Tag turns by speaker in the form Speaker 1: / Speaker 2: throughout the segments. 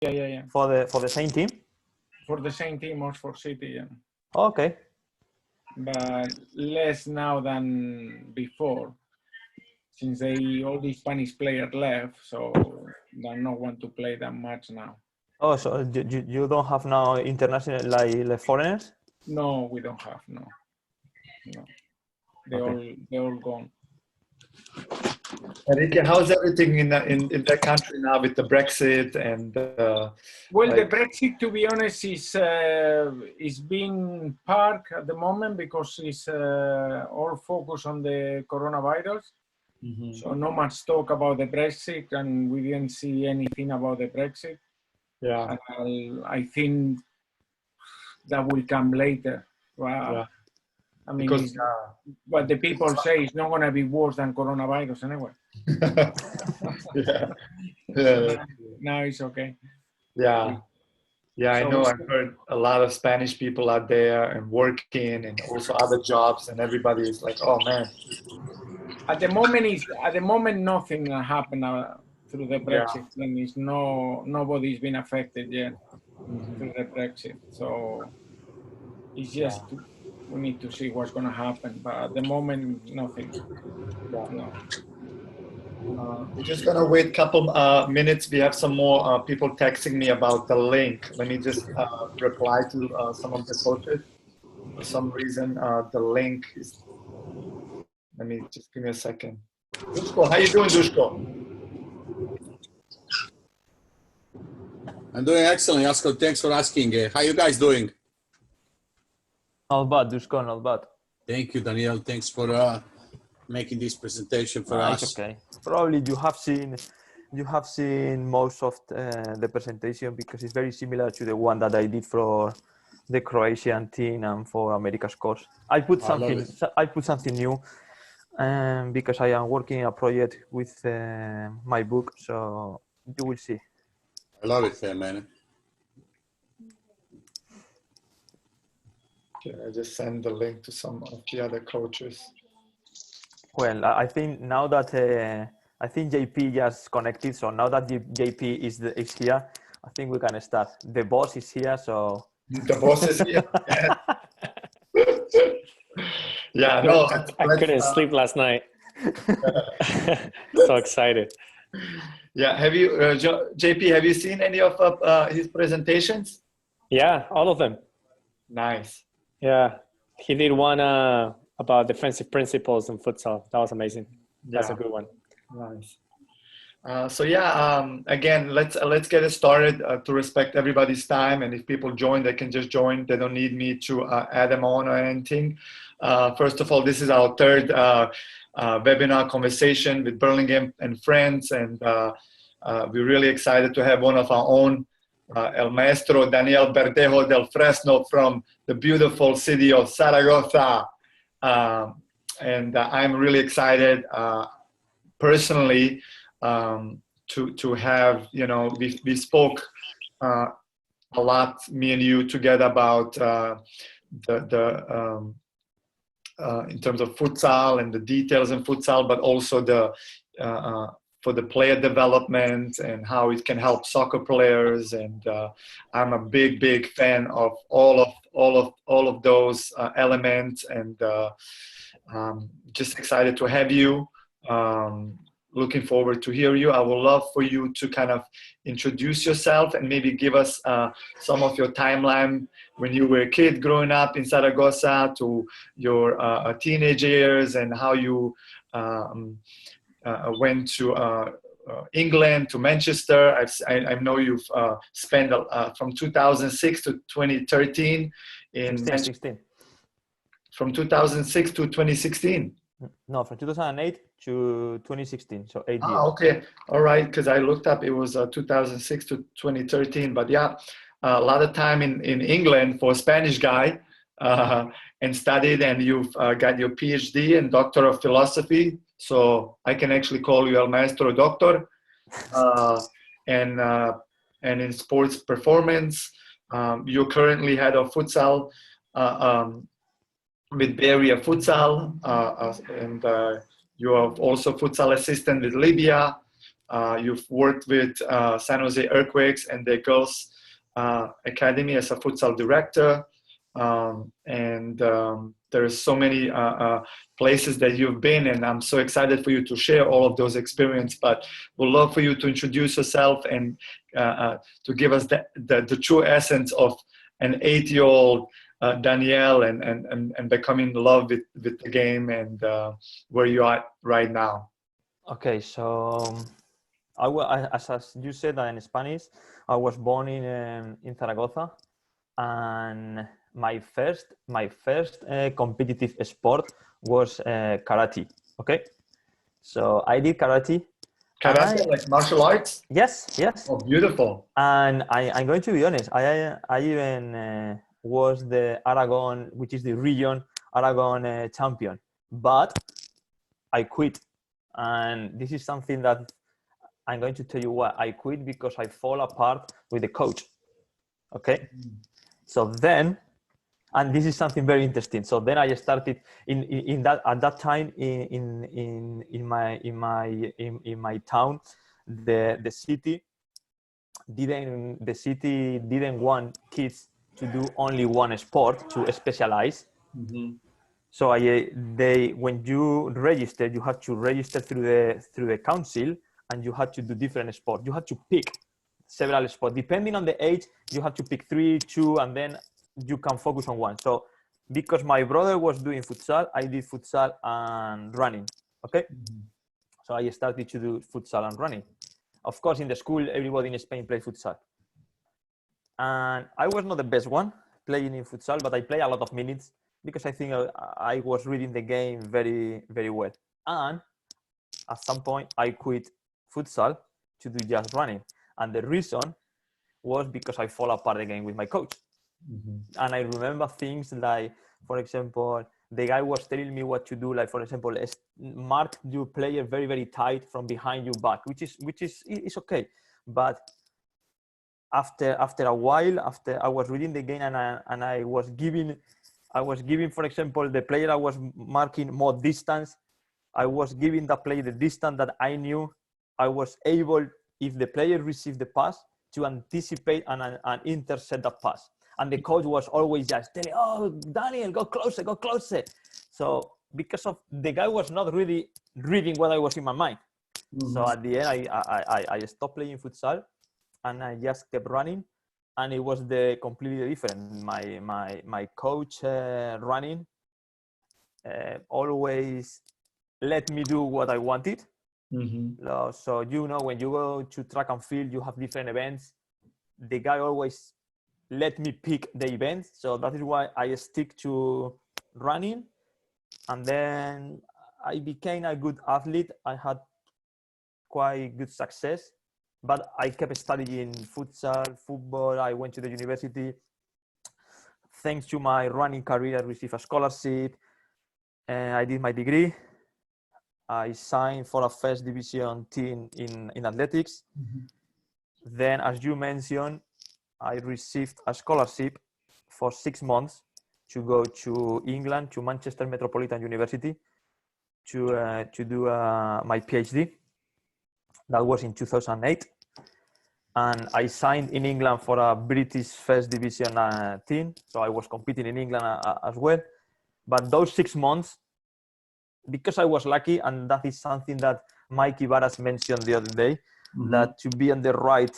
Speaker 1: Yeah.
Speaker 2: For the same team?
Speaker 1: For the same team, Oxford City, yeah.
Speaker 2: Okay.
Speaker 1: But less now than before, since all the Spanish players left, so they don't want to play that much now.
Speaker 2: Oh, so you don't have now international like foreigners?
Speaker 1: No, we don't have, no. They're all gone.
Speaker 3: Enrique, how's everything in that country now with the Brexit and?
Speaker 1: Well, the Brexit, to be honest, is being parked at the moment because it's all focused on the coronavirus. Mm-hmm. So no much talk about the Brexit, and we didn't see anything about the Brexit.
Speaker 3: Yeah.
Speaker 1: I think that will come later. Wow. Yeah. I mean, because, what the people say is not going to be worse than coronavirus anyway. Yeah. Now it's okay.
Speaker 3: Yeah. Yeah, I know. I've heard a lot of Spanish people out there and working and also other jobs, and everybody is like, oh man.
Speaker 1: At the moment nothing happened through the Brexit. Yeah. And nobody's been affected yet through the Brexit. So it's just we need to see what's going to happen. But at the moment, nothing.
Speaker 3: Yeah.
Speaker 1: No.
Speaker 3: We're just going to wait a couple minutes. We have some more people texting me about the link. Let me just reply to some of the coaches. For some reason, the link is... Let me just give me a second. Dushko, how you doing, Dushko?
Speaker 4: I'm doing excellent, Jasko. Thanks for asking. How you guys doing?
Speaker 2: Not bad, Dushko, not bad.
Speaker 4: Thank you, Daniel. Thanks for making this presentation for us.
Speaker 2: It's okay. Probably you have seen most of the presentation because it's very similar to the one that I did for the Croatian team and for America's course. I put something new because I am working a project with my book, so you will see.
Speaker 4: I love it, man.
Speaker 3: Okay, I just send the link to some of the other coaches.
Speaker 2: Well, I think now that I think JP just connected, so now that JP is here, I think we can start. The boss is here, so
Speaker 3: the boss is here. Yeah, no,
Speaker 5: I couldn't sleep last night. So excited.
Speaker 3: Yeah, have you, JP? Have you seen any of his presentations?
Speaker 5: Yeah, all of them.
Speaker 3: Nice.
Speaker 5: Yeah, he did one about defensive principles in futsal. That was amazing. That's a good one.
Speaker 3: Nice. So yeah, again, let's get it started to respect everybody's time. And if people join, they can just join. They don't need me to add them on or anything. First of all, this is our third webinar conversation with Burlingame and friends, and we're really excited to have one of our own, El Maestro Daniel Berdejo-del-Fresno from the beautiful city of Zaragoza. And I'm really excited personally to have, you know, we spoke a lot, me and you, together about in terms of futsal and the details in futsal, but also for the player development and how it can help soccer players. And I'm a big fan of all of those elements, and just excited to have you. Looking forward to hear you. I would love for you to kind of introduce yourself and maybe give us some of your timeline when you were a kid growing up in Zaragoza to your teenage years, and how you went to England, to Manchester. I know you've spent from 2006 to 2013 in
Speaker 2: 16.
Speaker 3: From 2006 to 2016.
Speaker 2: No, from 2008 to 2016, so 8 years.
Speaker 3: Okay, all right, because I looked up, it was 2006 to 2013, but yeah, a lot of time in England for a Spanish guy, and studied, and you've got your PhD and Doctor of Philosophy, so I can actually call you El Maestro Doctor, and in sports performance. You're currently head of futsal with Beria Futsal, and you are also futsal assistant with Libya. You've worked with San Jose Earthquakes and the Girls Academy as a futsal director. There's so many places that you've been, and I'm so excited for you to share all of those experiences. But we'd love for you to introduce yourself and to give us the true essence of an 8-year-old Danielle and becoming in love with the game and where you are right now.
Speaker 2: Okay, so as you said in Spanish, I was born in Zaragoza, and my first competitive sport was karate. Okay, so I did karate.
Speaker 3: Karate, like martial arts?
Speaker 2: Yes.
Speaker 3: Oh, beautiful.
Speaker 2: And I'm going to be honest, I even was the Aragon, which is the region Aragon champion, but I quit. And this is something that I'm going to tell you why I quit, because I fall apart with the coach. Okay. So then, and this is something very interesting. So then I started in that at that time in my town, the city didn't want kids to do only one sport, to specialize.
Speaker 3: Mm-hmm.
Speaker 2: So when you register, you have to register through the council, and you have to do different sports. You have to pick several sports. Depending on the age, you have to pick 3, 2, and then you can focus on one. So because my brother was doing futsal, I did futsal and running. Okay. Mm-hmm. So I started to do futsal and running. Of course, in the school, everybody in Spain played futsal. And I was not the best one playing in futsal, but I played a lot of minutes because I think I was reading the game very, very well. And at some point, I quit futsal to do just running. And the reason was because I fall apart again with my coach. Mm-hmm. And I remember things like, for example, the guy was telling me what to do. Like, for example, mark your player very, very tight from behind your back, which is okay. But after a while, after I was reading the game and I was giving, for example, the player I was marking more distance, I was giving the player the distance that I knew I was able, if the player received the pass, to anticipate and intercept the pass. And the coach was always just telling, "Oh, Daniel, go closer, go closer." So because of the guy was not really reading what I was in my mind. Mm-hmm. So at the end, I stopped playing futsal and I just kept running, and it was completely different. My coach running always let me do what I wanted. Mm-hmm. So when you go to track and field, you have different events. The guy always let me pick the events, so that is why I stick to running. And then I became a good athlete. I had quite good success, but I kept studying futsal, football. I went to the university. Thanks to my running career, I received a scholarship, and I did my degree. I signed for a first division team in athletics. Mm-hmm. Then, as you mentioned, I received a scholarship for 6 months to go to England, to Manchester Metropolitan University, to do my PhD. That was in 2008. And I signed in England for a British first division team. So I was competing in England as well. But those 6 months, because I was lucky, and that is something that Mikey Varas mentioned the other day, mm-hmm. that to be in the right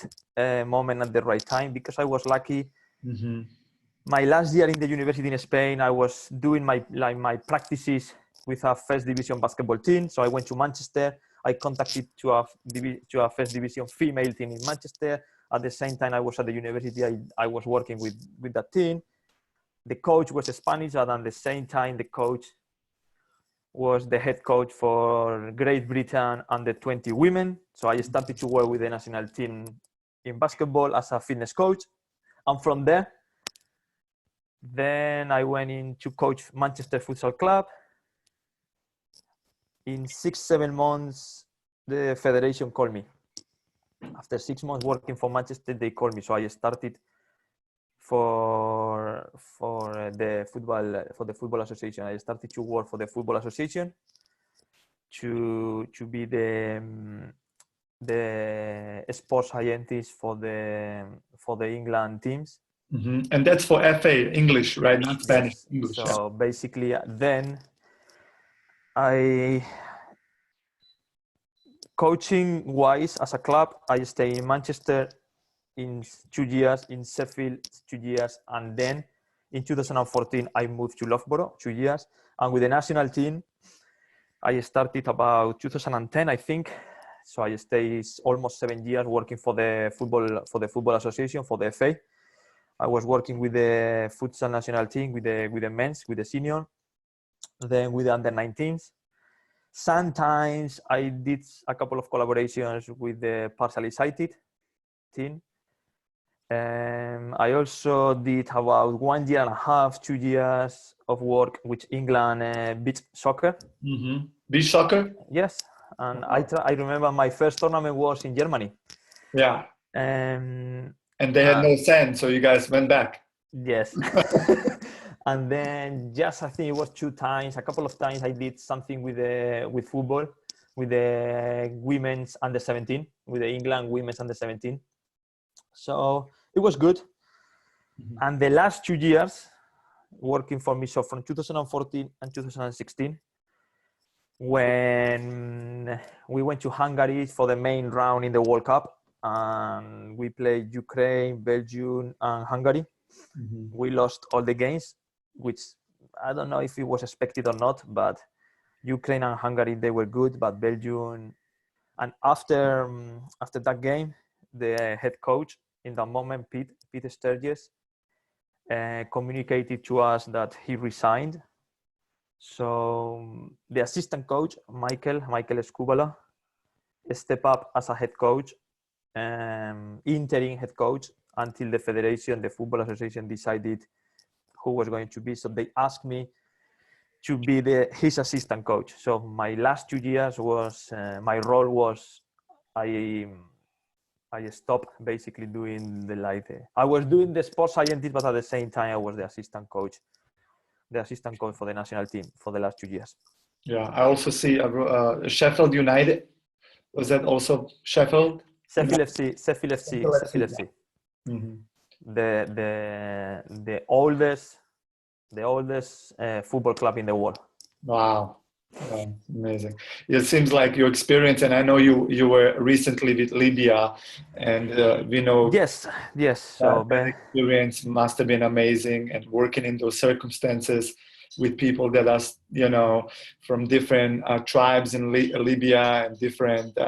Speaker 2: moment at the right time, because I was lucky. Mm-hmm. My last year in the university in Spain, I was doing my practices with a first division basketball team. So I went to Manchester. I contacted to a first division female team in Manchester. At the same time I was at the university, I was working with that team. The coach was Spanish, and at the same time the coach was the head coach for Great Britain under 20 women. So I started to work with the national team in basketball as a fitness coach. And from there, then I went in to coach Manchester Futsal Club. In 6-7 months, the federation called me. After 6 months working for Manchester, they called me. So I started for the football association. I started to work for the football association to be the the sports scientist for the England teams.
Speaker 3: And that's for FA English, right? Not Spanish.
Speaker 2: Yes.
Speaker 3: English.
Speaker 2: So basically, then I, coaching wise as a club, I stay in Manchester in 2 years, in Sheffield 2 years, and then in 2014 I moved to Loughborough 2 years, and with the national team I started about 2010, I think. So I stayed almost 7 years working for the football association, for the FA. I was working with the futsal national team, with the men's, with the senior, then with the under-19s. Sometimes I did a couple of collaborations with the partially sighted team. I also did about 1 year and a half, 2 years of work with England beach soccer.
Speaker 3: Beach soccer?
Speaker 2: Yes, and I remember my first tournament was in Germany.
Speaker 3: Yeah.
Speaker 2: And
Speaker 3: they had no sand, so you guys went back.
Speaker 2: Yes. And then just I think it was a couple of times I did something with football, with the women's under 17, with the England women's under 17. So it was good. And the last 2 years working for me, so from 2014 and 2016, when we went to Hungary for the main round in the World Cup, and we played Ukraine, Belgium, and Hungary. We lost all the games, which I don't know if it was expected or not, but Ukraine and Hungary, they were good, but Belgium. And after that game, the head coach in that moment, Pete Sturgis, communicated to us that he resigned. So the assistant coach, Michael Escubala, stepped up as a head coach, interim head coach, until the federation, the football association, decided who was going to be. So they asked me to be his assistant coach. So my last 2 years was, my role was, I stopped basically doing I was doing the sports scientist, but at the same time I was the assistant coach for the national team for the last 2 years.
Speaker 3: Yeah, I also see Sheffield United. Was that also Sheffield?
Speaker 2: Sheffield FC. The oldest football club in the world.
Speaker 3: Wow. Amazing. It seems like your experience, and I know you were recently with Libya, and
Speaker 2: yes. So
Speaker 3: that experience must have been amazing, and working in those circumstances with people that are from different tribes in Libya, and different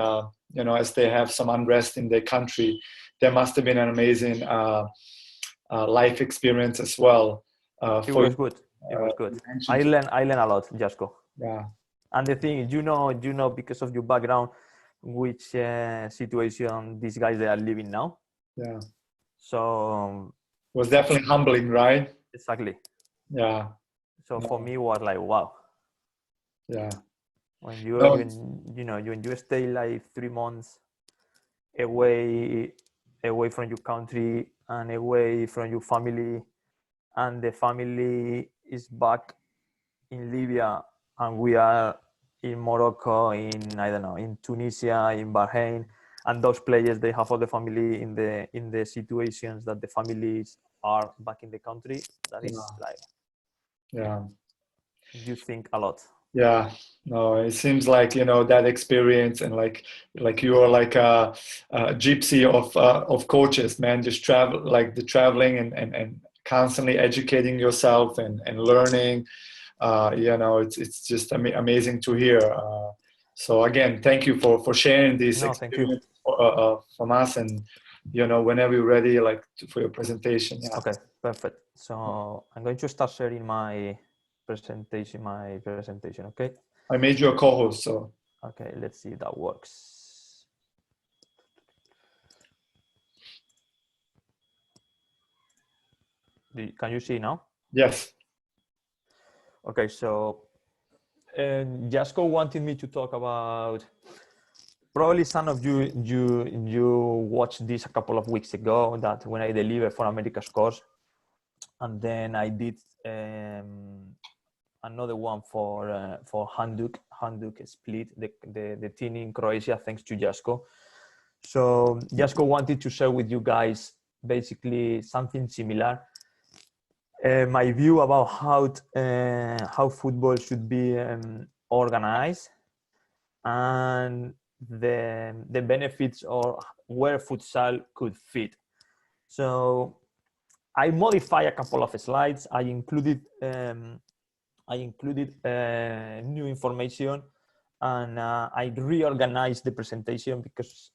Speaker 3: as they have some unrest in their country. There must have been an amazing life experience as well.
Speaker 2: It was good. I learned a lot, Jasko.
Speaker 3: Yeah.
Speaker 2: And the thing is, you know, because of your background, which situation these guys they are living now.
Speaker 3: Yeah.
Speaker 2: So
Speaker 3: it was definitely humbling, right?
Speaker 2: Exactly.
Speaker 3: Yeah.
Speaker 2: So for me, it was like, wow.
Speaker 3: Yeah.
Speaker 2: When you stay like 3 months away from your country and away from your family, and the family is back in Libya, and we are in Morocco, in Tunisia, in Bahrain, and those players, they have all the family in the situations that the families are back in the country. That is like, you think a lot.
Speaker 3: Yeah, no, it seems like that experience, and like you are like a gypsy of coaches, man. Just traveling and constantly educating yourself and learning. It's just amazing to hear. So again, thank you for sharing this experience from us, and whenever you're ready, for your presentation. Yeah.
Speaker 2: Okay, perfect. So I'm going to start sharing my presentation. Okay.
Speaker 3: I made you a co-host, so.
Speaker 2: Okay, let's see if that works. Can you see now?
Speaker 3: Yes.
Speaker 2: Okay, so Jasko wanted me to talk about, probably some of you watched this a couple of weeks ago, that when I delivered for America's course, and then I did another one for Handuk Split, the team in Croatia, thanks to Jasko. So Jasko wanted to share with you guys basically something similar. My view about how football should be organized, and the benefits or where futsal could fit. So I modified a couple of slides. I included new information, and I reorganized the presentation because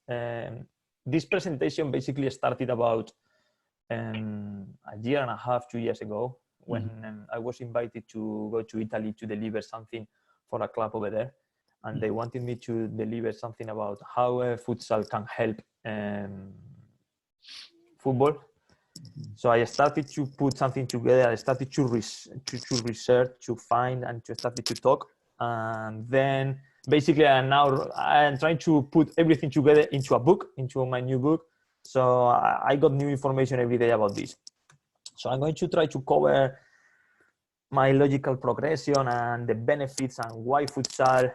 Speaker 2: this presentation basically started about a year and a half, 2 years ago, when I was invited to go to Italy to deliver something for a club over there. And they wanted me to deliver something about how futsal can help football. So I started to put something together. I started to research, to find, and to started to talk. And then basically I'm trying to put everything together into a book, into my new book. So I got new information every day about this. So I'm going to try to cover my logical progression and the benefits and why futsal,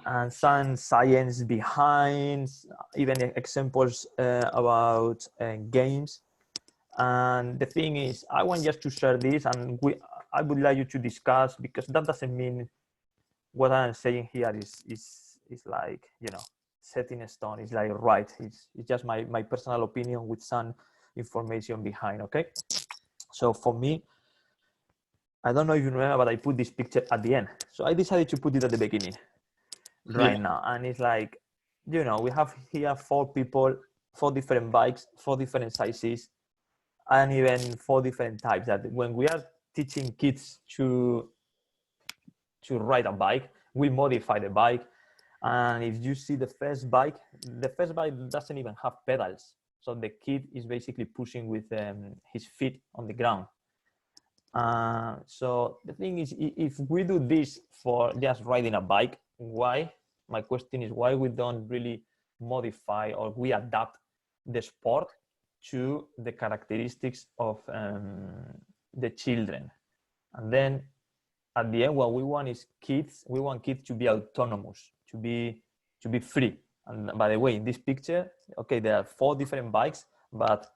Speaker 2: and some science behind, even examples about games. And the thing is, I want just to share this, and I would like you to discuss, because that doesn't mean what I'm saying here is like, you know, set in stone. It's like right. It's just my personal opinion with some information behind. Okay. So for me, I don't know if you remember, but I put this picture at the end. So I decided to put it at the beginning right now. And it's like, you know, we have here 4 people, 4 different bikes, 4 different sizes, and even 4 different types. That when we are teaching kids to ride a bike, we modify the bike. And if you see the first bike doesn't even have pedals. So the kid is basically pushing with his feet on the ground. So the thing is, if we do this for just riding a bike, why? My question is why we don't really modify or we adapt the sport to the characteristics of the children. And then at the end, what we want is kids. We want kids to be autonomous, to be free. And by the way, in this picture, okay, there are 4 different bikes, but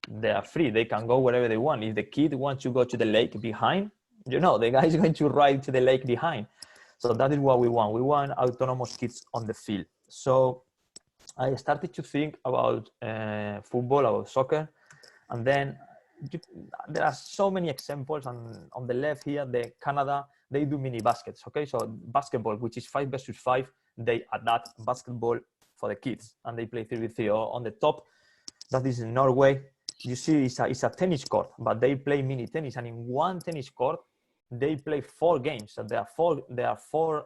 Speaker 2: they are free. They can go wherever they want. If the kid wants to go to the lake behind, you know, the guy is going to ride to the lake behind. So that is what we want. We want autonomous kids on the field. So I started to think about football, about soccer, and then there are so many examples. And on the left here, Canada, they do mini baskets. Okay, so basketball, which is 5 versus 5, they adapt basketball for the kids, and they play 3v3. Or on the top, that is in Norway. You see, it's a tennis court, but they play mini tennis, and in one tennis court, they play 4 games. So there are four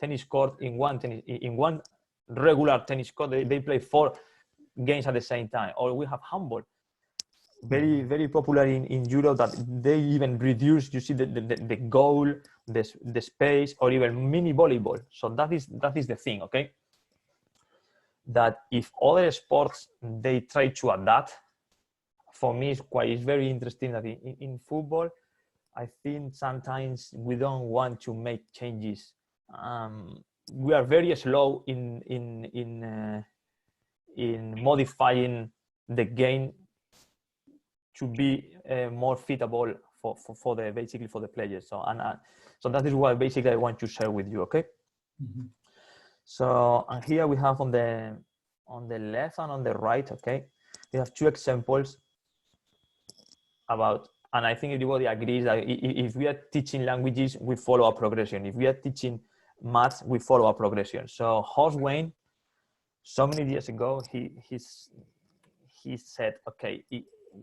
Speaker 2: tennis courts in one regular tennis court. They play 4 games at the same time. Or we have handball, very, very popular in Europe, that they even reduce, you see, the goal, the space, or even mini volleyball. So that is the thing, okay? That if other sports, they try to adapt, for me, it's very interesting that in football, I think sometimes we don't want to make changes. We are very slow in modifying the game to be more fitable for the players. So that is what basically I want to share with you. Okay. Mm-hmm. So, and here we have on the left and on the right. Okay, we have 2 examples about. And I think everybody agrees that if we are teaching languages, we follow a progression. If we are teaching maths, we follow a progression. So Horst Wayne, so many years ago, he said, okay,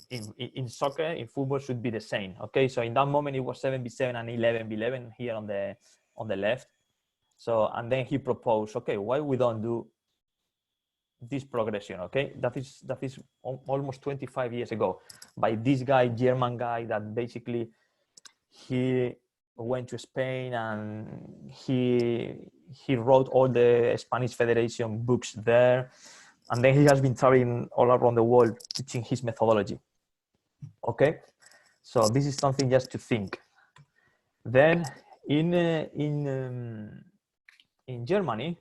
Speaker 2: in soccer, in football should be the same. Okay, so in that moment it was 7v7 and 11v11 here on the left. So, and then he proposed, okay, why we don't do this progression? Okay, that is almost 25 years ago by this guy, German guy, that basically he went to Spain and he wrote all the Spanish Federation books there, and then he has been traveling all around the world teaching his methodology. Okay, so this is something just to think. Then in Germany,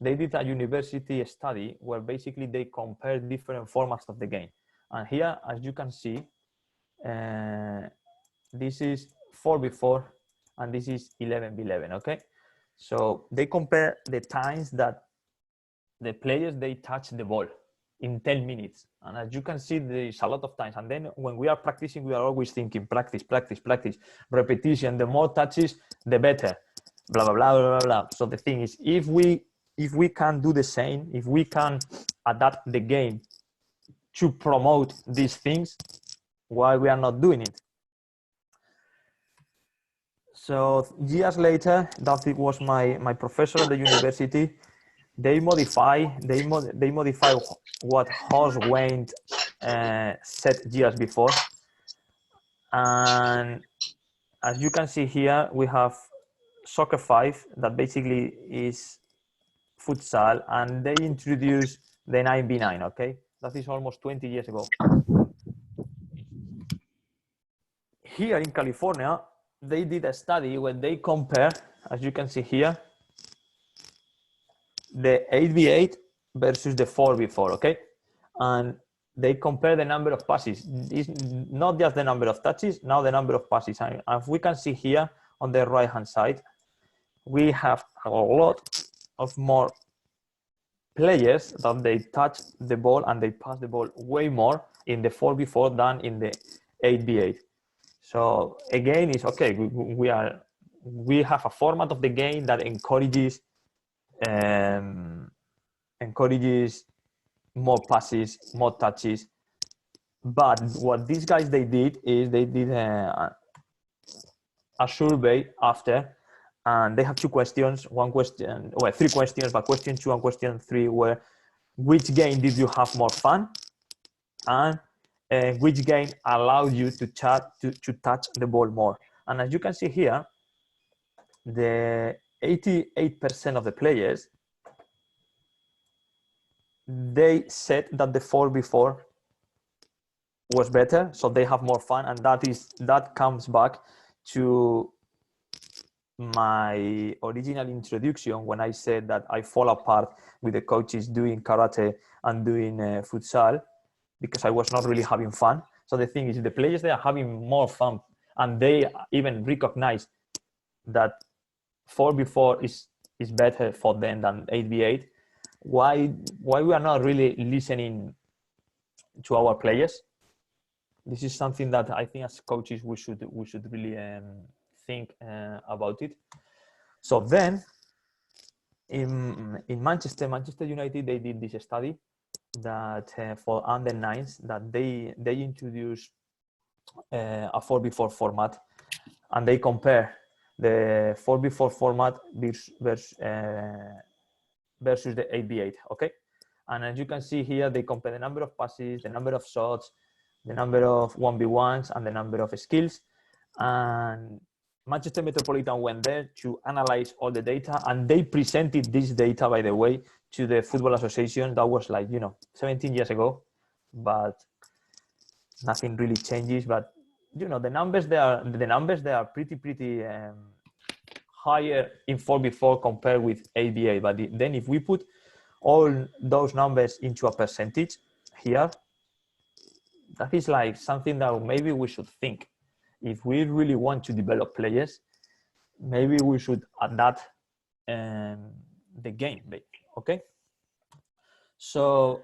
Speaker 2: they did a university study where basically they compared different formats of the game. And here, as you can see, this is 4v4 and this is 11v11, okay? So they compare the times that the players, they touch the ball in 10 minutes. And as you can see, there is a lot of times. And then when we are practicing, we are always thinking practice, practice, practice, repetition. The more touches, the better, blah, blah, blah, blah, blah. So the thing is, if we can do the same, if we can adapt the game to promote these things, why we are not doing it? So years later, that it was my professor at the university. They modify what Horst Wendt said years before. And as you can see here, we have Soccer 5 that basically is futsal, and they introduced the 9v9, okay? That is almost 20 years ago. Here in California, they did a study where they compare, as you can see here, the 8v8 versus the 4v4, okay? And they compare the number of passes. It's not just the number of touches, now the number of passes. And as we can see here on the right-hand side, we have a lot of more players that they touch the ball and they pass the ball way more in the 4v4 than in the 8v8. So again, it's okay. We have a format of the game that encourages more passes, more touches. But what these guys they did is they did a survey after, and they have two questions. One question, well, three questions, but question 2 and question 3 were: which game did you have more fun, and which game allowed you to touch the ball more? And as you can see here, the 88% of the players, they said that the 4v4 was better, so they have more fun, and that comes back to my original introduction when I said that I fall apart with the coaches doing karate and doing futsal because I was not really having fun. So the thing is, the players, they are having more fun, and they even recognize that 4v4 is better for them than 8v8. Why we are not really listening to our players? This is something that I think as coaches we should really think about it. So then in Manchester United, they did this study that for under 9s that they introduced a 4v4 format, and they compare the 4v4 format versus the 8v8, okay? And as you can see here, they compare the number of passes, the number of shots, the number of 1v1s, and the number of skills. And Manchester Metropolitan went there to analyze all the data, and they presented this data, by the way, to the Football Association. That was 17 years ago, but nothing really changes. But the numbers they are pretty higher in 4v4 compared with 8v8. But then if we put all those numbers into a percentage here, that is something that maybe we should think. If we really want to develop players, maybe we should adapt the game, okay? So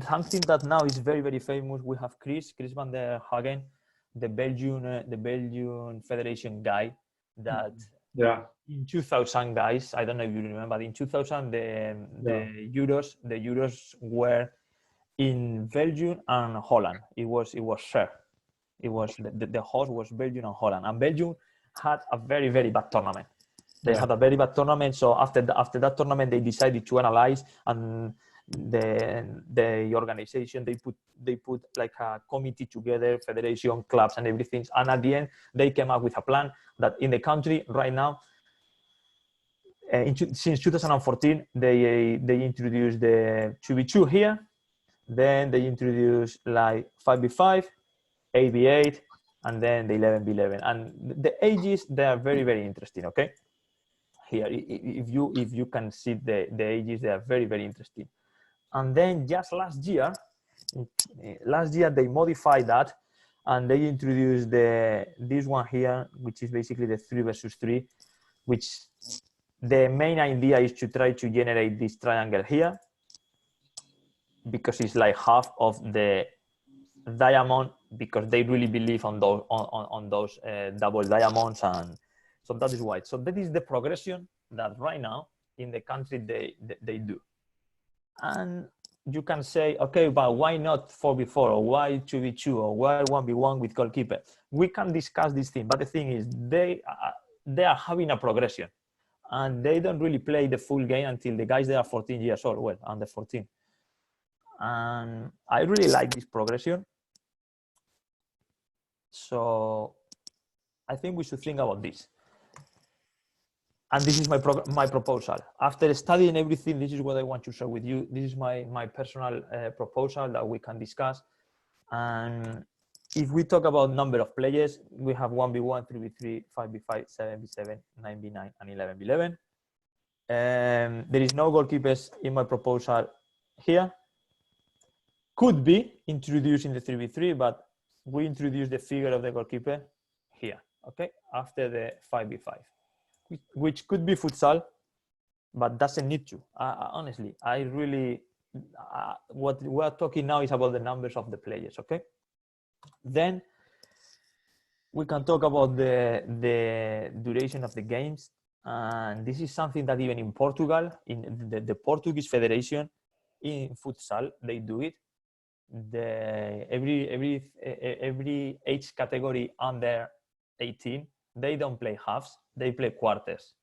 Speaker 2: something that now is very famous, we have Chris van der Hagen, the Belgian Federation guy that in 2000, guys, I don't know if you remember, but in 2000 the Euros were in Belgium and Holland. It was shared. It was the host was Belgium and Holland, and Belgium had a very bad tournament. They had a very bad tournament. So after that tournament, they decided to analyze, and the organization they put like a committee together, federation, clubs, and everything. And at the end, they came up with a plan that in the country right now, since 2014, they introduced the 2v2 here. Then they introduced 5v5, 8v8, and then the 11v11. And the ages, they are very interesting, okay? here. If you can see the ages, they are very, very interesting. And then just last year they modified that, and they introduced this one here, which is basically the 3 versus 3, which the main idea is to try to generate this triangle here, because it's like half of the diamond, because they really believe on those double diamonds, and so that is why. So that is the progression that right now in the country they do. And you can say, okay, but why not 4v4, or why 2v2, or why 1v1 with goalkeeper? We can discuss this thing, but the thing is, they are having a progression, and they don't really play the full game until the guys they are 14 years old, well, under 14. And I really like this progression. So I think we should think about this. And this is my proposal. After studying everything, this is what I want to share with you. This is my personal proposal that we can discuss. And if we talk about number of players, we have 1v1, 3v3, 5v5, 7v7, 9v9, and 11v11. There is no goalkeepers in my proposal here. Could be introduced in the 3v3, but we introduce the figure of the goalkeeper here, okay, after the 5v5, which could be futsal, but doesn't need to. Honestly, I really, what we're talking now is about the numbers of the players, okay? Then we can talk about the duration of the games. And this is something that even in Portugal, in the Portuguese Federation, in futsal, they do it. Every age category under 18, they don't play halves, they play quarters.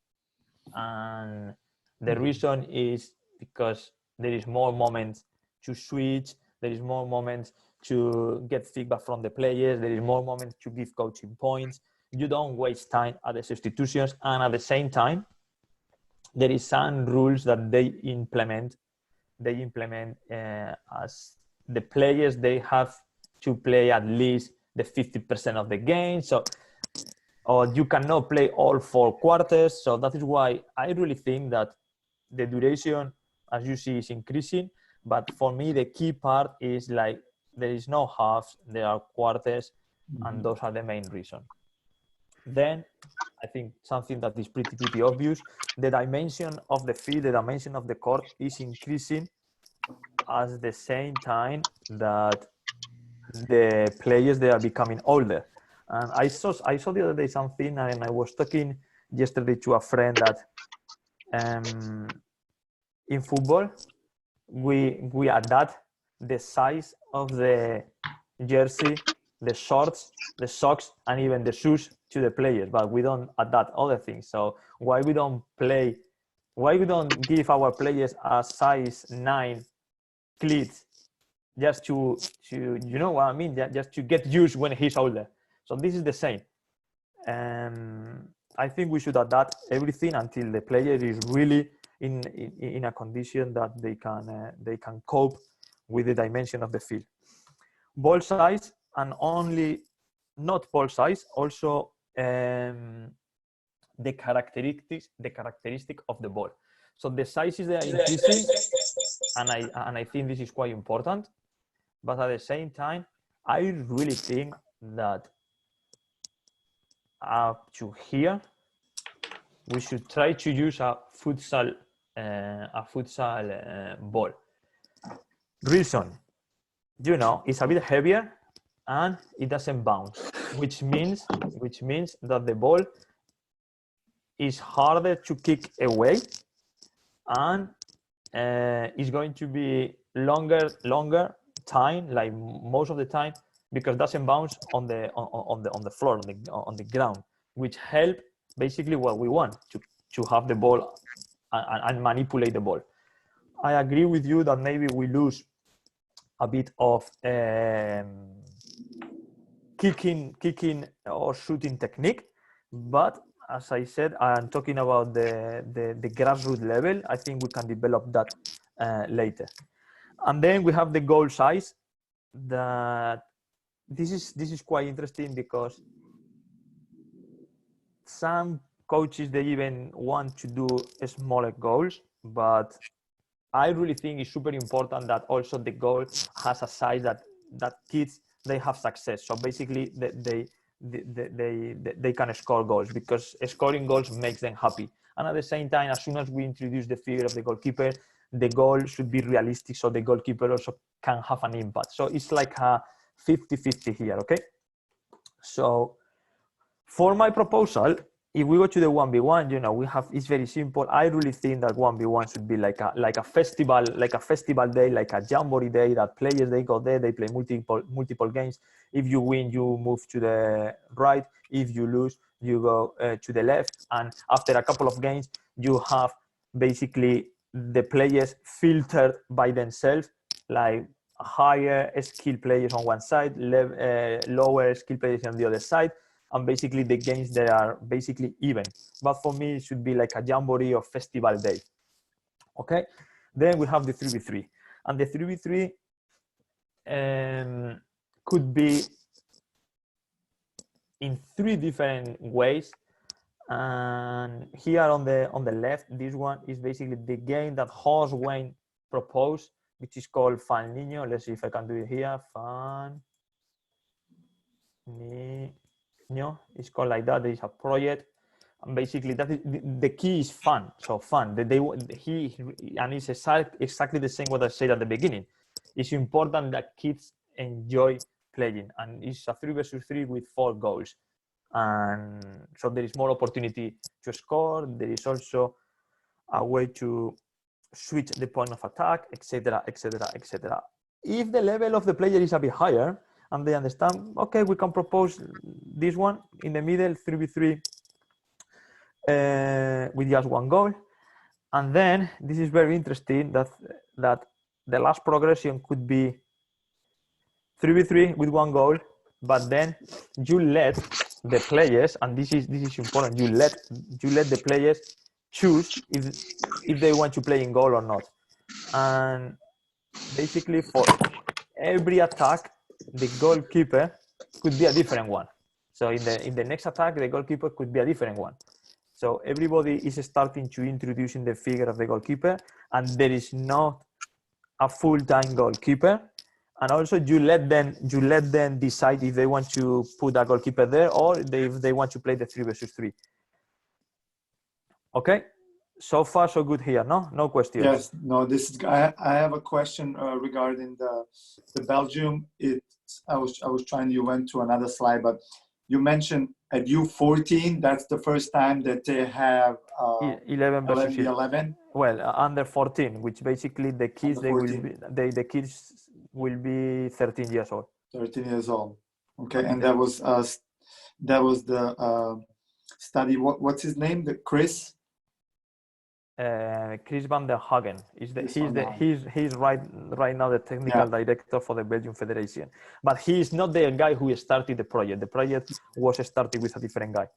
Speaker 2: And the reason is because there is more moments to switch, there is more moments to get feedback from the players, there is more moments to give coaching points. You don't waste time at the substitutions, and at the same time, there is some rules that they implement as the players, they have to play at least the 50% of the game. So, or you cannot play all 4 quarters. So that is why I really think that the duration, as you see, is increasing. But for me, the key part is like, there is no halves, there are quarters, and those are the main reason. Then I think something that is pretty obvious, the dimension of the field, the dimension of the court is increasing at the same time that the players, they are becoming older. And I saw the other day something, and I was talking yesterday to a friend that in football, we adapt the size of the jersey, the shorts, the socks, and even the shoes to the players, but we don't adapt other things. So why we don't give our players a size 9 cleats, just to you know what I mean, just to get used when he's older. So this is the same. I think we should adapt everything until the player is really in a condition that they can cope with the dimension of the field. Ball size, and only not ball size, also the characteristic of the ball. So the sizes, they are increasing, and I think this is quite important. But at the same time, I really think that up to here, we should try to use a futsal ball. Reason, you know, it's a bit heavier and it doesn't bounce, which means that the ball is harder to kick away, and it's going to be longer time, like most of the time, because it doesn't bounce on the floor, on the ground, which help basically what we want, to have the ball and manipulate the ball. I agree with you that maybe we lose a bit of kicking or shooting technique, but as I said, I'm talking about the grassroots level. I think we can develop that later. And then we have the goal size. That this is quite interesting, because some coaches, they even want to do smaller goals, but I really think it's super important that also the goal has a size that kids, they have success. So basically they can score goals, because scoring goals makes them happy. And at the same time, as soon as we introduce the figure of the goalkeeper, the goal should be realistic, so the goalkeeper also can have an impact. So it's like a 50-50 here, okay? So for my proposal, if we go to the 1v1, you know, we have, it's very simple. I really think that 1v1 should be like a festival day, like a jamboree day, that players, they go there, they play multiple games. If you win, you move to the right. If you lose, you go to the left. And after a couple of games, you have basically the players filtered by themselves, like higher skill players on one side, lower skill players on the other side. And basically the games, they are basically even. But for me, it should be like a jamboree or festival day. Okay. Then we have the 3v3. And the 3v3 could be in 3 different ways. And here on the left, this one is basically the game that Horst Wayne proposed, which is called Fan Niño. Let's see if I can do it here. Fan Niño. It's called like that. There is a project, and basically that is, the key is fun. So fun. And it's exactly the same what I said at the beginning. It's important that kids enjoy playing, and it's a 3v3 with 4 goals. And so there is more opportunity to score. There is also a way to switch the point of attack, etc., etc., etc. If the level of the player is a bit higher and they understand, okay, we can propose this one in the middle, 3v3 with just 1 goal. And then this is very interesting, that the last progression could be 3v3 with 1 goal, but then you let the players, and this is important, you let the players choose if they want to play in goal or not. And basically for every attack, the goalkeeper could be a different one. So in the next attack, the goalkeeper could be a different one. So everybody is starting to introducing the figure of the goalkeeper, and there is not a full-time goalkeeper. And also you let them decide if they want to put a goalkeeper there, or if they want to play the 3v3. Okay, so far so good here. No questions.
Speaker 3: Yes, no. This is. I have a question regarding the Belgium. I was trying. You went to another slide, but you mentioned at U14. That's the first time that they have
Speaker 2: 11 versus
Speaker 3: 11.
Speaker 2: Well, under 14, which basically the kids the kids will be 13 years old.
Speaker 3: 13 years old. Okay, and that was the study. What's his name? The Chris.
Speaker 2: Chris van der Hagen he's right now the technical director for the Belgian Federation, but he is not the guy who started the project. The project was started with a different guy.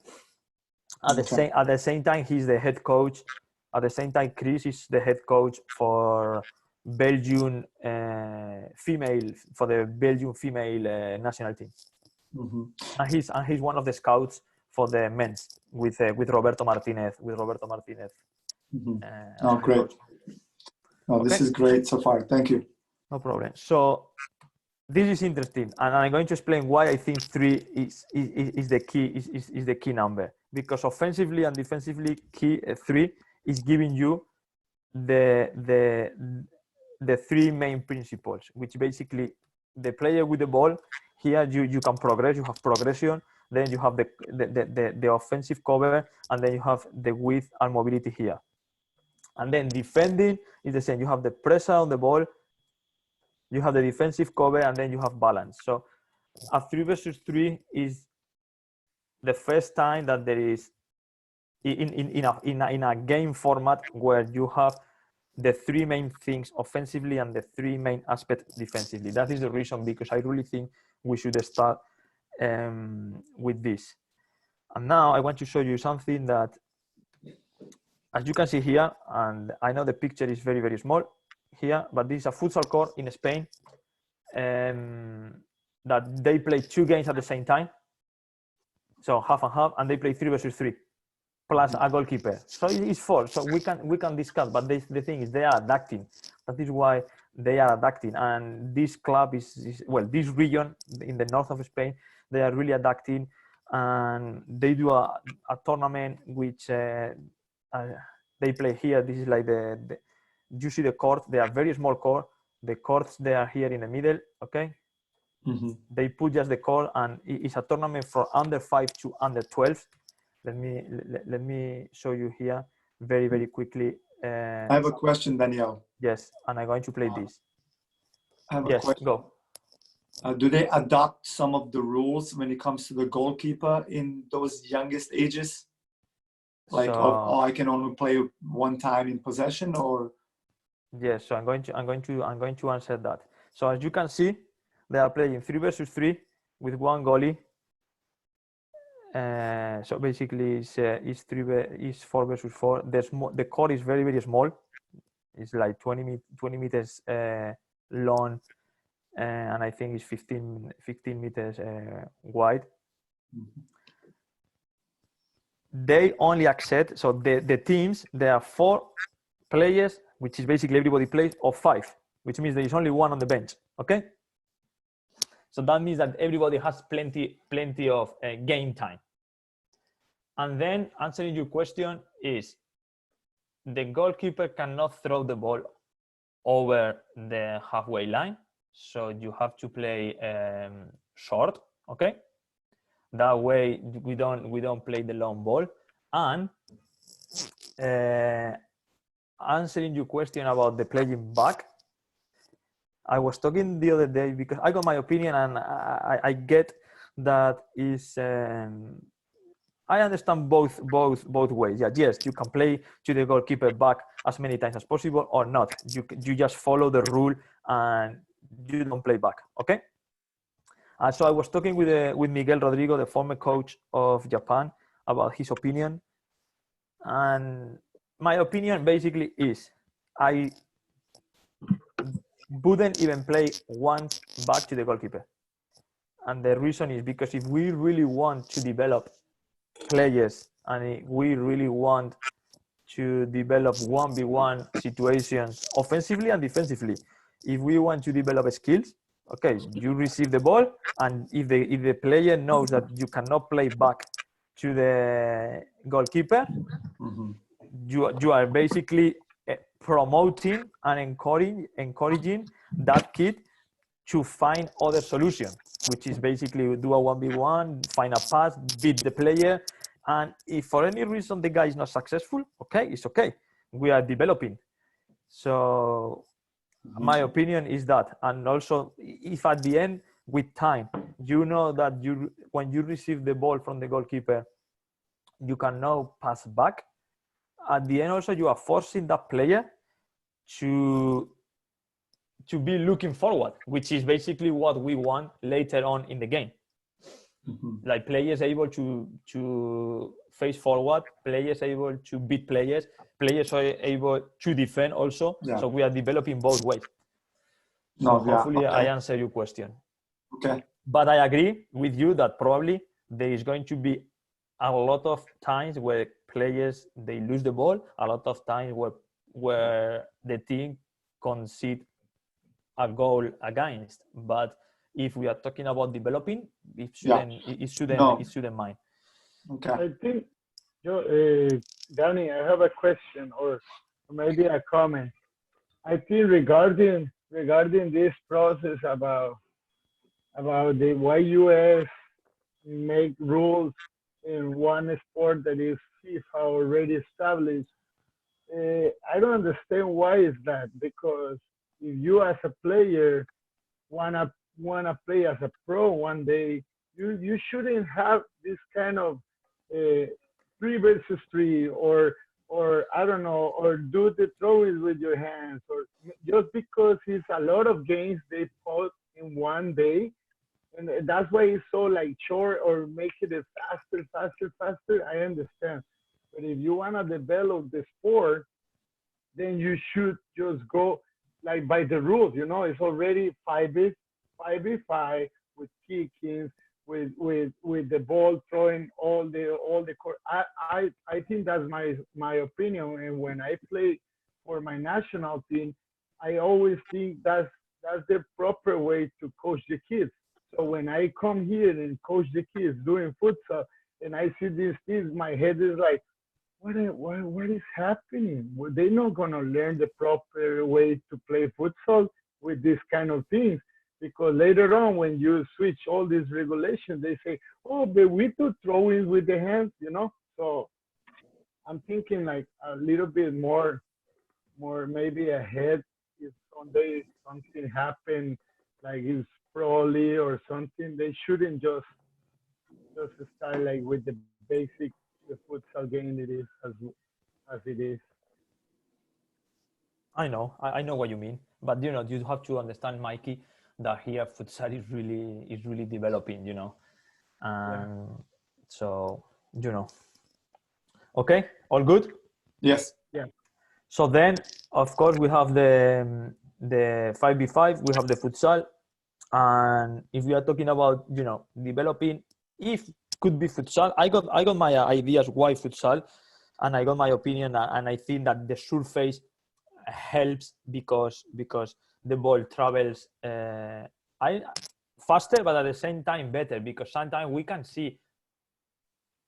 Speaker 2: At the same time, he's the head coach. At the same time, Chris is the head coach for Belgian female national team.
Speaker 3: Mm-hmm.
Speaker 2: And he's one of the scouts for the men's with Roberto Martinez.
Speaker 3: Mm-hmm. Great. Okay. This is great so far. Thank you.
Speaker 2: No problem. So this is interesting, and I'm going to explain why I think 3 is the key number. Because offensively and defensively, 3 is giving you the 3 main principles, which basically the player with the ball. Here you can progress. You have progression. Then you have the offensive cover, and then you have the width and mobility here. And then defending is the same. You have the pressure on the ball, you have the defensive cover, and then you have balance. So a 3v3 is the first time that there is in a game format where you have the 3 main things offensively and the 3 main aspects defensively. That is the reason, because I really think we should start with this. And now I want to show you something that, as you can see here, and I know the picture is very, very small here, but this is a futsal court in Spain that they play 2 games at the same time. So half and half, and they play 3v3. plus a goalkeeper. So it's 4. So we can discuss, but the thing is they are adapting. That is why they are adapting. And this club is well, this region in the north of Spain, they are really adapting, and they do a tournament which they play here. This is like the you see the court. They are very small court. The courts they are here in the middle. Okay. They put just the court, and it's a tournament from under 5 to under 12. Let me show you here very quickly.
Speaker 3: I have a question, Daniel.
Speaker 2: Yes, and I'm going to play this.
Speaker 3: I have a
Speaker 2: Yes,
Speaker 3: question.
Speaker 2: go.
Speaker 3: Do they adopt some of the rules when it comes to the goalkeeper in those youngest ages? Like,
Speaker 2: So,
Speaker 3: I can only play one time in possession, or?
Speaker 2: yes, so I'm going to answer that. So as you can see, they are playing 3 versus 3 with one goalie. So basically, it's 4 versus 4. The court is very small. It's like 20 meters long, and I think it's 15 meters wide. They only accept, so the teams, there are 4 players, which is basically everybody plays, or 5, which means there is only one on the bench. Okay. So that means that everybody has plenty of game time. And then answering your question is, the goalkeeper cannot throw the ball over the halfway line, so you have to play short. Okay, that way we don't play the long ball. And answering your question about the playing back, I was talking the other day because I got my opinion, and I get that is. I understand both ways. Yeah, yes, you can play to the goalkeeper back as many times as possible, or not. You just follow the rule and you don't play back. Okay. So I was talking with Miguel Rodrigo, the former coach of Japan, about his opinion, and my opinion basically is I wouldn't even play once back to the goalkeeper, and the reason is because if we really want to develop players and we really want to develop 1v1 situations offensively and defensively, if we want to develop skills, okay, you receive the ball, and if the player knows that you cannot play back to the goalkeeper, you are basically promoting and encouraging that kid to find other solutions, which is basically do a 1v1, find a pass, beat the player. And if for any reason the guy is not successful, okay, it's okay. We are developing. So my opinion is that. And also, if at the end, with time, you know that when you receive the ball from the goalkeeper, you can now pass back. At the end, also, you are forcing that player to be looking forward, which is basically what we want later on in the game. Like players able to face forward, players able to beat players are able to defend also. Yeah. So we are developing both ways. So hopefully I answer your question.
Speaker 3: Okay.
Speaker 2: But I agree with you that probably there is going to be a lot of times where players, they lose the ball, a lot of times where the team concede a goal against. But if we are talking about developing, it shouldn't mind.
Speaker 3: Okay.
Speaker 6: I think, Danny, I have a question or maybe a comment. I think regarding this process about the why US make rules in one sport that is FIFA already established. I don't understand why is that, because if you as a player wanna play as a pro one day, you shouldn't have this kind of 3 versus 3 or I don't know, or do the throw-ins with your hands, or just because it's a lot of games they put in one day, and that's why it's so like short or make it faster. I understand, but if you wanna develop the sport, then you should just go like by the rules. You know, it's already 5v5 with kicking, with the ball throwing all the court. I think think that's my opinion. And when I play for my national team, I always think that's the proper way to coach the kids. So when I come here and coach the kids doing futsal, and I see these things, my head is like, what is happening? Well, they're not gonna learn the proper way to play futsal with these kind of things, because later on when you switch all these regulations, they say, oh, but we do throwing with the hands, you know. So I'm thinking like a little bit more maybe ahead. If someday something happen, like it's probably or something, they shouldn't just start like with the basic the futsal game it is as it is.
Speaker 2: I know what you mean, but you know, you have to understand, Mikey, that here futsal is really developing, you know, and so you know. Okay, all good.
Speaker 3: Yes.
Speaker 6: Yeah.
Speaker 2: So then, of course, we have the 5v5. We have the futsal, and if we are talking about, you know, developing, if could be futsal, I got my ideas why futsal, and I got my opinion, and I think that the surface helps because the ball travels faster, but at the same time better, because sometimes we can see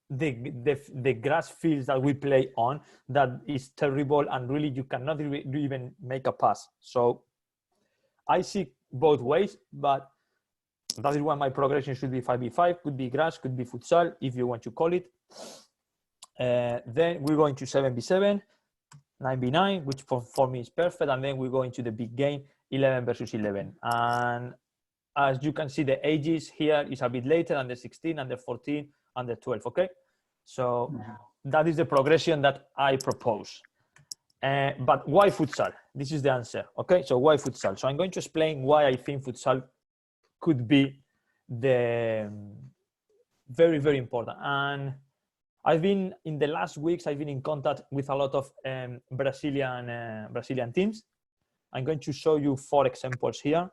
Speaker 2: the grass fields that we play on that is terrible, and really you cannot even make a pass. So I see both ways, but that is why my progression should be 5v5, could be grass, could be futsal, if you want to call it. Then we're going to 7v7, 9v9, which for me is perfect, and then we go into the big game, 11 versus 11. And as you can see, the ages here is a bit later, under 16, under 14, under 12, okay? So that is the progression that I propose. But why futsal? This is the answer, okay? So why futsal? So I'm going to explain why I think futsal could be the very, very important. And I've been, in the last weeks, I've been in contact with a lot of Brazilian teams. I'm going to show you 4 examples here.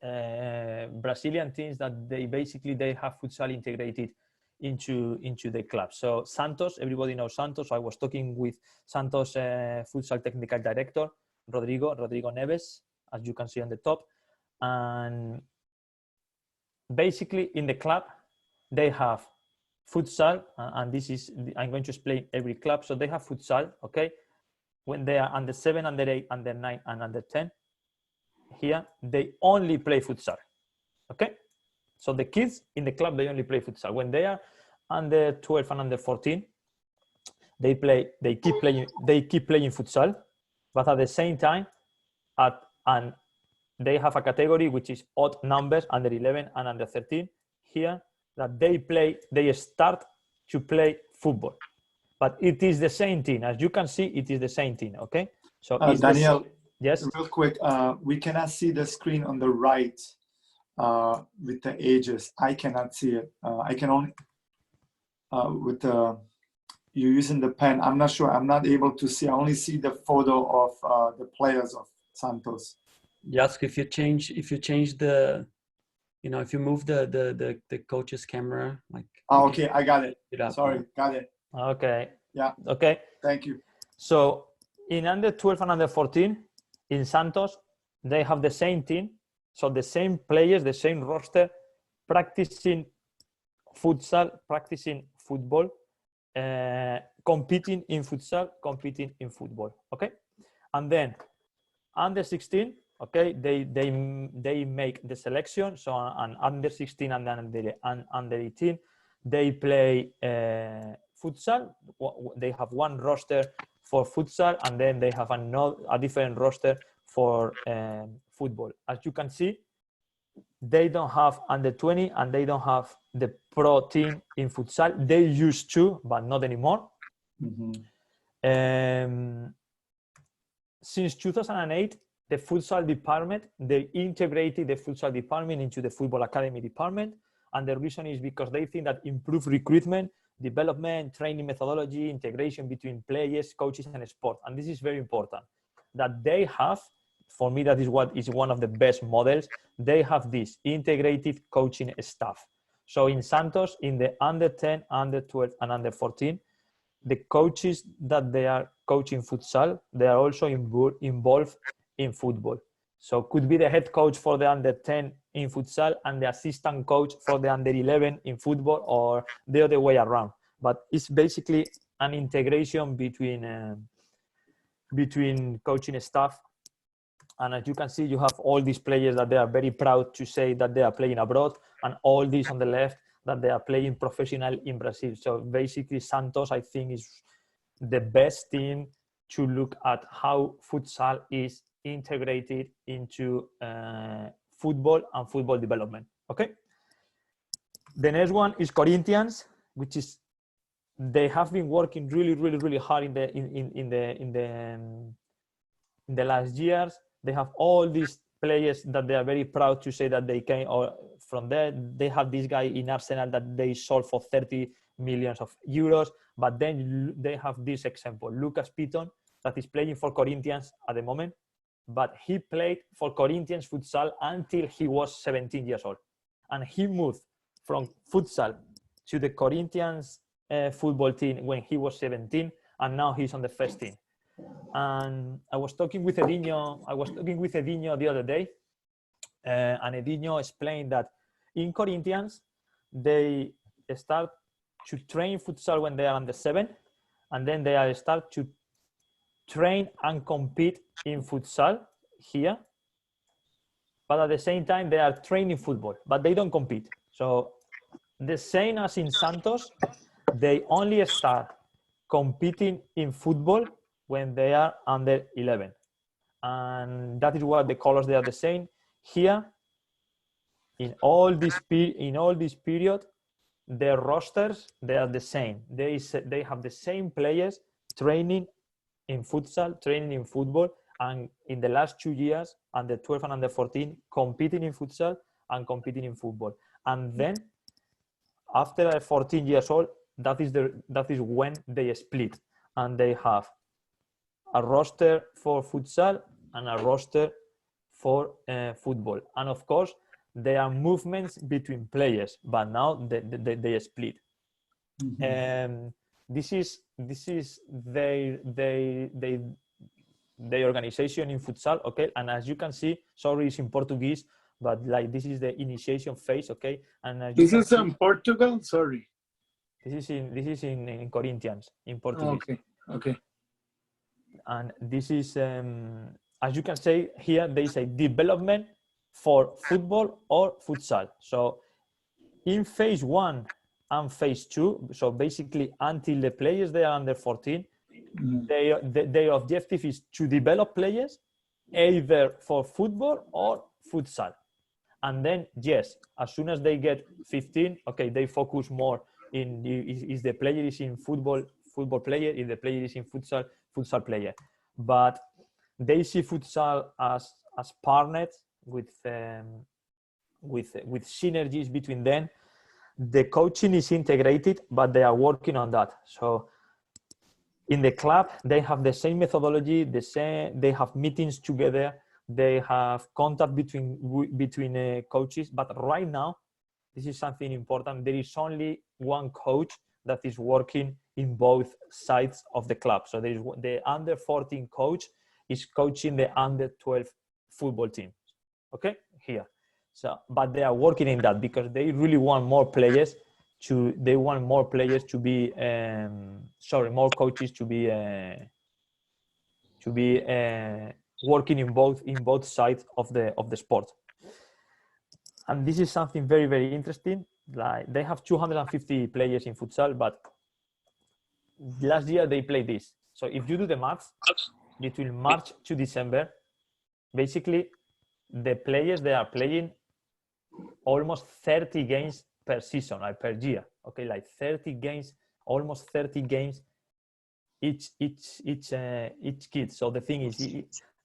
Speaker 2: Brazilian teams that they have futsal integrated into the club. So Santos, everybody knows Santos. I was talking with Santos futsal technical director, Rodrigo Neves, as you can see on the top. And basically in the club, they have futsal, and this is, I'm going to explain every club. So they have futsal, okay? When they are under 7, under 8, under 9, and under 10, here, they only play futsal, okay? So the kids in the club, they only play futsal. When they are under 12 and under 14, they keep playing futsal, but at the same time, and they have a category which is odd numbers, under 11 and under 13 here, that they start to play football, but it is the same team. As you can see, it is the same team, okay? So
Speaker 3: Daniel,
Speaker 2: yes,
Speaker 3: real quick, we cannot see the screen on the right with the ages. I cannot see it. I can only with the you using the pen. I'm not sure. I'm not able to see. I only see the photo of the players of Santos.
Speaker 7: Yes, if you change the, you know, if you move the coach's camera, like.
Speaker 3: Oh, okay, I got it.
Speaker 7: Up,
Speaker 3: sorry, got it.
Speaker 2: Okay.
Speaker 3: Yeah.
Speaker 2: Okay.
Speaker 3: Thank you.
Speaker 2: So in under 12 and under 14 in Santos, they have the same team, so the same players, the same roster, practicing futsal, practicing football, competing in futsal, competing in football. Okay, and then under 16, okay, they make the selection. So on under 16 and then under 18, they play futsal. They have one roster for futsal, and then they have a different roster for football. As you can see, they don't have under 20, and they don't have the pro team in futsal. They used to, but not anymore. Since 2008, the futsal department, they integrated the futsal department into the football academy department. And the reason is because they think that improved recruitment, development, training methodology, integration between players, coaches, and sport. And this is very important, that they have, for me, that is what is one of the best models. They have this integrated coaching staff. So in Santos, in the under 10, under 12, and under 14, the coaches that they are coaching futsal, they are also involved in football. So could be the head coach for the under 10 in futsal and the assistant coach for the under 11 in football, or the other way around. But it's basically an integration between coaching staff. And as you can see, you have all these players that they are very proud to say that they are playing abroad, and all these on the left that they are playing professional in Brazil. So basically Santos, I think, is the best team to look at how futsal is integrated into football and football development. Okay. The next one is Corinthians, which is, they have been working really hard in the last years. They have all these players that they are very proud to say that they came from there. They have this guy in Arsenal that they sold for 30 million euros. But then they have this example, Lucas Piton, that is playing for Corinthians at the moment. But he played for Corinthians futsal until he was 17 years old. And he moved from futsal to the Corinthians football team when he was 17, and now he's on the first team. And I was talking with Edinho the other day, and Edinho explained that in Corinthians they start to train futsal when they are under 7, and then they start to train and compete in futsal here, but at the same time they are training football, but they don't compete. So the same as in Santos, they only start competing in football when they are under 11, and that is what the colors, they are the same here. In all this period, their rosters, they are the same. They have the same players training in futsal, training in football, and in the last 2 years, under 12 and under 14, competing in futsal and competing in football. And then after 14 years old, that is when they split, and they have a roster for futsal and a roster for football. And of course, there are movements between players, but now they split. Mm-hmm. This is their organization in futsal, okay? And as you can see, sorry, it's in Portuguese, but like this is the initiation phase, okay? And
Speaker 8: this is in Portugal. Sorry.
Speaker 2: This is in Corinthians, in Portuguese.
Speaker 8: Okay.
Speaker 2: And this is, as you can say here, there is a development for football or futsal. So in phase 1 and phase 2, so basically until the players they are under 14, their objective is to develop players either for football or futsal. And then, yes, as soon as they get 15, okay, they focus more in if the player is in football player, if the player is in futsal player. But they see futsal as partnered with synergies between them. The coaching is integrated, but they are working on that. So in the club, they have the same methodology, they have meetings together, they have contact between coaches. But right now, this is something important. There is only one coach that is working in both sides of the club. So there is the under 14 coach is coaching the under 12 football team. Okay, here. So, but they are working in that because they really want more players to. They want more players to be. More coaches to be working in both sides of the sport. And this is something very, very interesting. Like they have 250 players in futsal, but last year they played this. So if you do the maths, between March to December, basically the players, they are playing almost 30 games per season, like per year. Okay, like 30 games, almost 30 games each kid. So the thing is,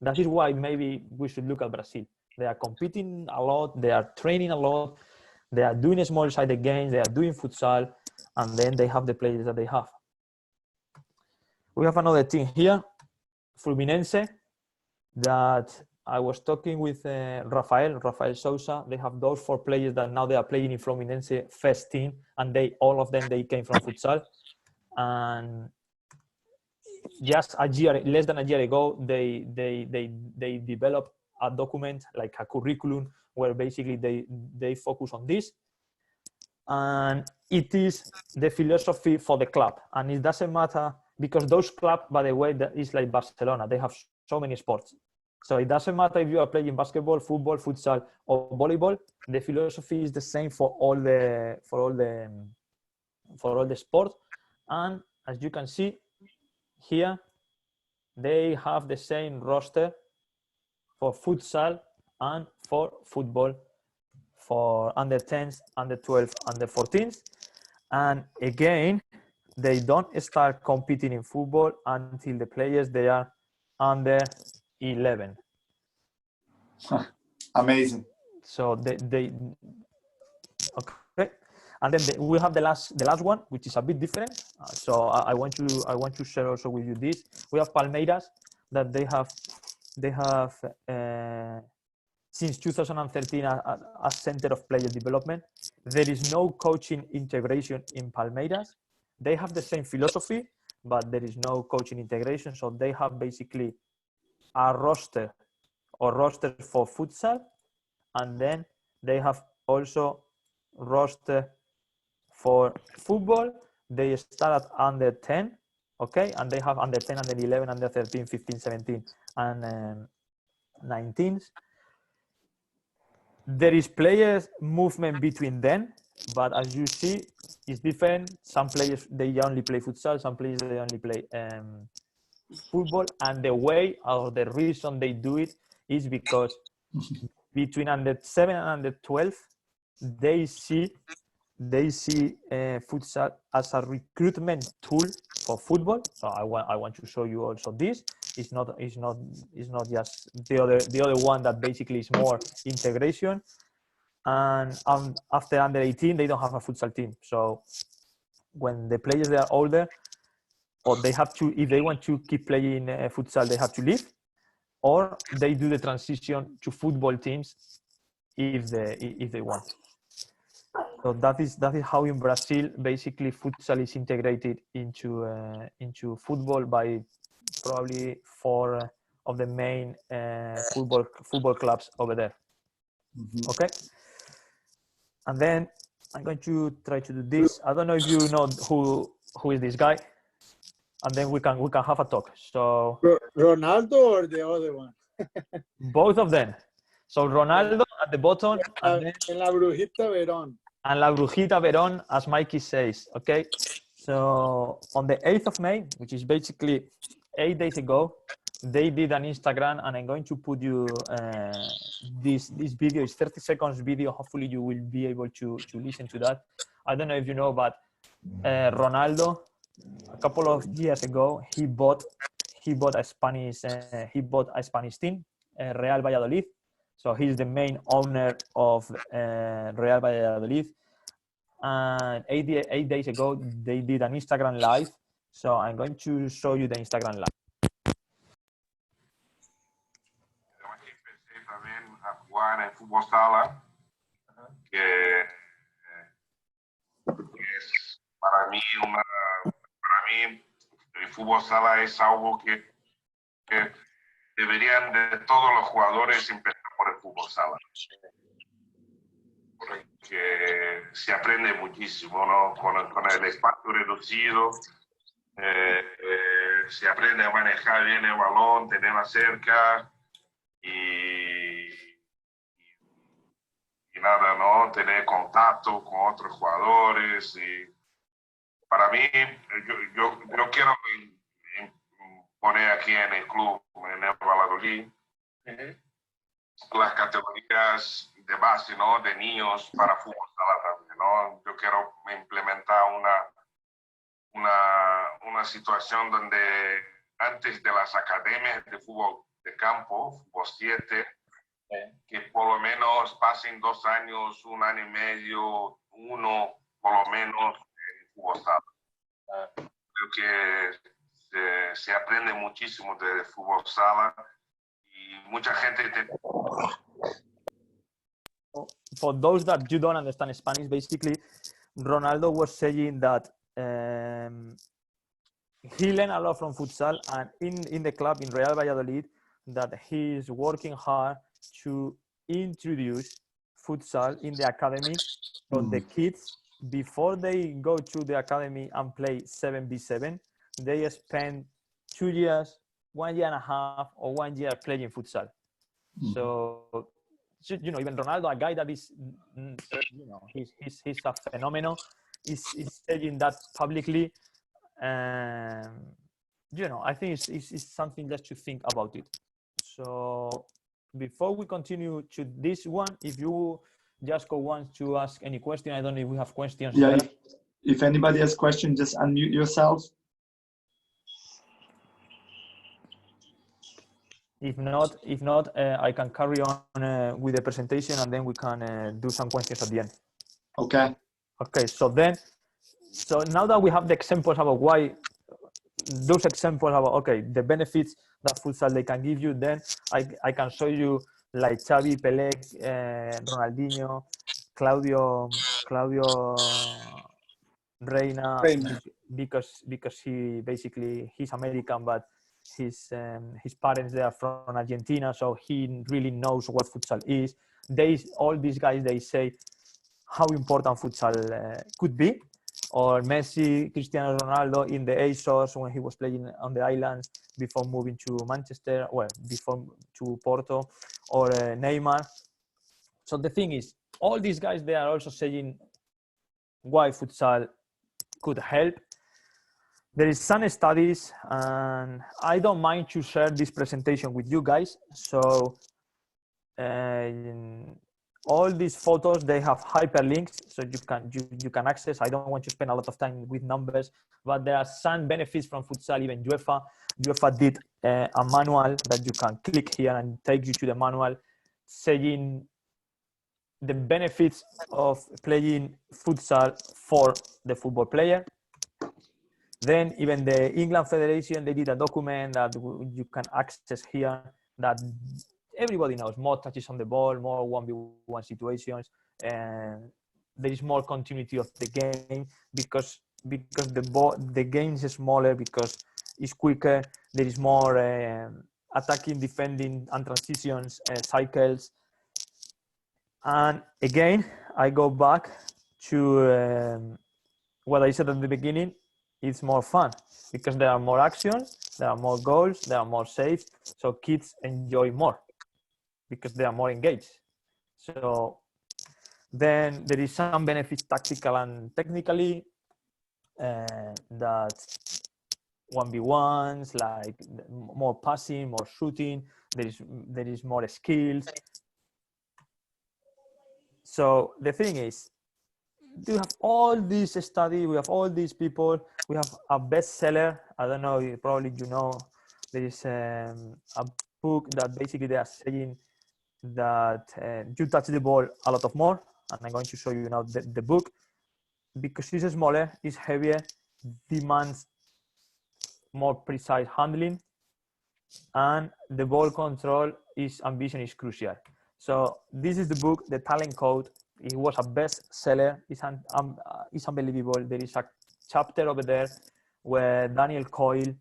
Speaker 2: that is why maybe we should look at Brazil. They are competing a lot, they are training a lot, they are doing small-sided games, they are doing futsal, and then they have the players that they have. We have another team here, Fluminense, that I was talking with Rafael Sousa. They have those 4 players that now they are playing in Fluminense first team, and all of them came from futsal. And just less than a year ago, they developed a document, like a curriculum, where basically they focus on this, and it is the philosophy for the club. And it doesn't matter, because those clubs, by the way, that is like Barcelona, they have so many sports. So it doesn't matter if you are playing basketball, football, futsal, or volleyball. The philosophy is the same for all the sport. And as you can see here, they have the same roster for futsal and for football, for under 10s, under 12s, under 14s. And again, they don't start competing in football until the players, they are under 11.
Speaker 3: Amazing.
Speaker 2: So they okay. And then we have the last one, which is a bit different. So I want to share also with you this. We have Palmeiras, that they have since 2013 a center of player development. There is no coaching integration in Palmeiras. They have the same philosophy, but there is no coaching integration. So they have basically a roster for futsal, and then they have also roster for football. They start at under 10, okay, and they have under 10, under 11, under 13, 15, 17, and 19s. There is players movement between them, but as you see, it's different. Some players, they only play futsal, some players, they only play football, and the way or the reason they do it is because between under 7 and under 12, they see futsal as a recruitment tool for football. So I want to show you also this. It's not just the other one that basically is more integration. And after under 18, they don't have a futsal team. So when the players, they are older, or they have to, if they want to keep playing futsal, they have to leave, or they do the transition to football teams if they want. So that is how in Brazil basically futsal is integrated into football by probably 4 of the main football clubs over there. Mm-hmm. Okay, and then I'm going to try to do this. I don't know if you know who is this guy, and then we can have a talk. So
Speaker 8: Ronaldo or the other one?
Speaker 2: Both of them. So Ronaldo at the bottom, and then
Speaker 8: La Brujita Verón.
Speaker 2: And La Brujita Verón, as Mikey says, okay? So on the 8th of May, which is basically 8 days ago, they did an Instagram, and I'm going to put you this video. It's 30 seconds video. Hopefully you will be able to listen to that. I don't know if you know, but Ronaldo, a couple of years ago, he bought a Spanish team, Real Valladolid. So he's the main owner of Real Valladolid. And 8 days ago, they did an Instagram live. So I'm going to show you the Instagram live.
Speaker 9: Empecé también a jugar en fútbol sala, que es para mí el fútbol sala es algo que deberían de todos los jugadores empezar por el fútbol sala, porque se aprende muchísimo, ¿no? Con el espacio reducido, se aprende a manejar bien el balón, tenerla cerca y nada, ¿no? Tener contacto con otros jugadores. Y para mí, yo quiero poner aquí en el club, en el Valladolid, las categorías de base, ¿no? De niños para fútbol sala también, ¿no? Yo quiero implementar una situación donde antes de las academias de fútbol de campo, fútbol 7, que por lo menos pasen 2 años, 1 año y medio, uno por lo menos en fútbol sala. Creo que se aprende muchísimo de fútbol sala y mucha gente
Speaker 2: For those that you don't understand Spanish, basically, Ronaldo was saying that he learned a lot from futsal, and in the club in Real Valladolid, that he is working hard to introduce futsal in the academy, so the kids, before they go to the academy and play 7v7, they spend 2 years, 1 year and a half, or 1 year playing futsal. So you know, even Ronaldo, a guy that is, you know, he's a phenomenon, is saying that publicly. You know, I think it's something just to think about it. So before we continue to this one, if you just want to ask any question, I don't know if we have questions.
Speaker 3: Yeah, if anybody has questions, just unmute yourself.
Speaker 2: If not, I can carry on with the presentation, and then we can do some questions at the end.
Speaker 3: Okay.
Speaker 2: Okay. So now that we have the examples about why, those examples about, okay, the benefits that futsal they can give you, then I can show you like Xavi, Pelé, Ronaldinho, Claudio Reina, because he's American, but his parents, they are from Argentina, so he really knows what futsal is. All these guys, they say how important futsal could be. Or Messi, Cristiano Ronaldo in the ASOS when he was playing on the islands before moving to Manchester, well, before to Porto, or Neymar. So the thing is, all these guys, they are also saying why futsal could help. There is some studies, and I don't mind to share this presentation with you guys. So all these photos, they have hyperlinks, so you can access. I don't want to spend a lot of time with numbers, but there are some benefits from futsal. Even UEFA did a manual that you can click here and take you to the manual, saying the benefits of playing futsal for the football player. Then even the England Federation, they did a document that you can access here, that everybody knows more touches on the ball, more 1v1 situations, and there is more continuity of the game because the game is smaller, because it's quicker. There is more attacking, defending, and transitions cycles. And again, I go back to what I said at the beginning. It's more fun because there are more actions, there are more goals, there are more saves, so kids enjoy more because they are more engaged. So then there is some benefits tactical and technically, that 1v1s, like more passing, more shooting, there is more skills. So the thing is, we have all these studies, we have all these people, we have a bestseller. I don't know, probably you know, there is a book that basically they are saying that you touch the ball a lot of more, and I'm going to show you now the book, because it's smaller, it's heavier, demands more precise handling, and the ball control ambition is crucial. So this is the book, The Talent Code. It was a bestseller. It's unbelievable. There is a chapter over there where Daniel Coyle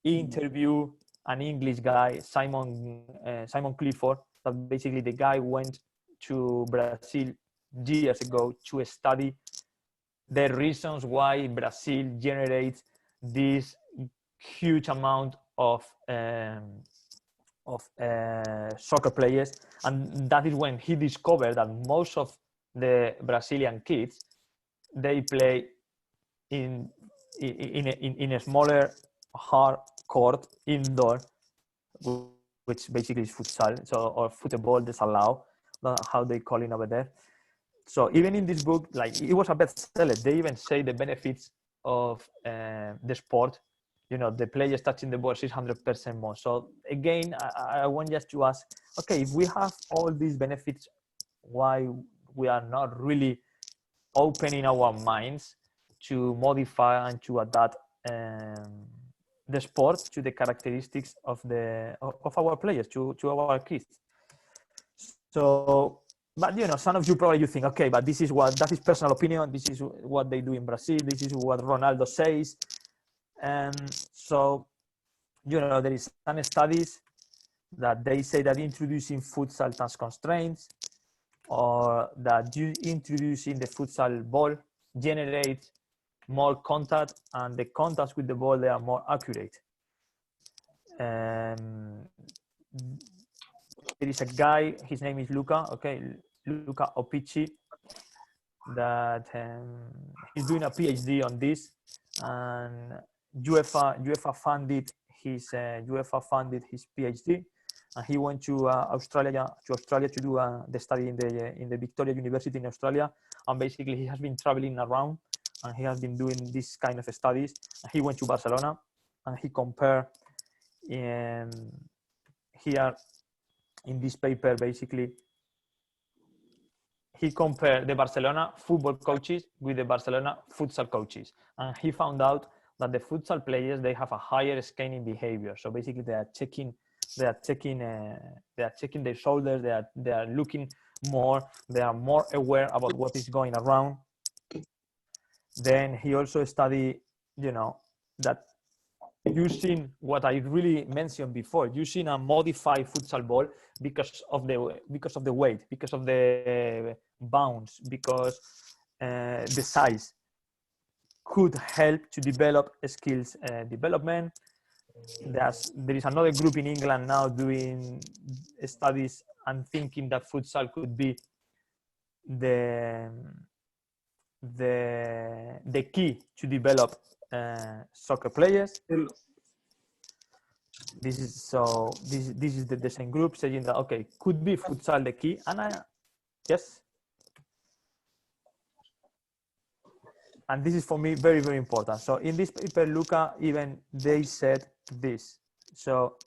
Speaker 2: interviewed an English guy, Simon Clifford, that basically the guy went to Brazil years ago to study the reasons why Brazil generates this huge amount of soccer players. And that is when he discovered that most of the Brazilian kids, they play in a smaller hard court indoor, which basically is futsal, so, or football, disallowed, how they call it over there. So even in this book, like, it was a bestseller. They even say the benefits of the sport. You know, the players touching the ball 600% more. So again, I want just to ask, okay, if we have all these benefits, why we are not really opening our minds to modify and to adapt the sport to the characteristics of our players, to our kids? So, but you know, some of you probably think, okay, but that is personal opinion. This is what they do in Brazil. This is what Ronaldo says. So, you know, there is some studies that they say that introducing futsal has constraints, or that you introducing the futsal ball generates more contact, and the contacts with the ball, they are more accurate. There is a guy, his name is Luca, okay, Luca Opicci, that he's doing a PhD on this, and UEFA funded his PhD, and he went to Australia to do the study in the Victoria University in Australia, and basically he has been traveling around and he has been doing this kind of studies. And he went to Barcelona and he compared here in this paper, basically he compared the Barcelona football coaches with the Barcelona futsal coaches, and he found out that the futsal players, they have a higher scanning behavior. So basically they are checking their shoulders, they are looking more, they are more aware about what is going around. Then he also studied, you know, that using what I really mentioned before, using a modified futsal ball because of the weight, because of the bounce, because the size could help to develop skills development. There is another group in England now doing studies and thinking that futsal could be the key to develop soccer players. This is the same group saying that, okay, could be futsal the key. And yes. And this is for me very, very important. So in this paper, Luca, even they said this. So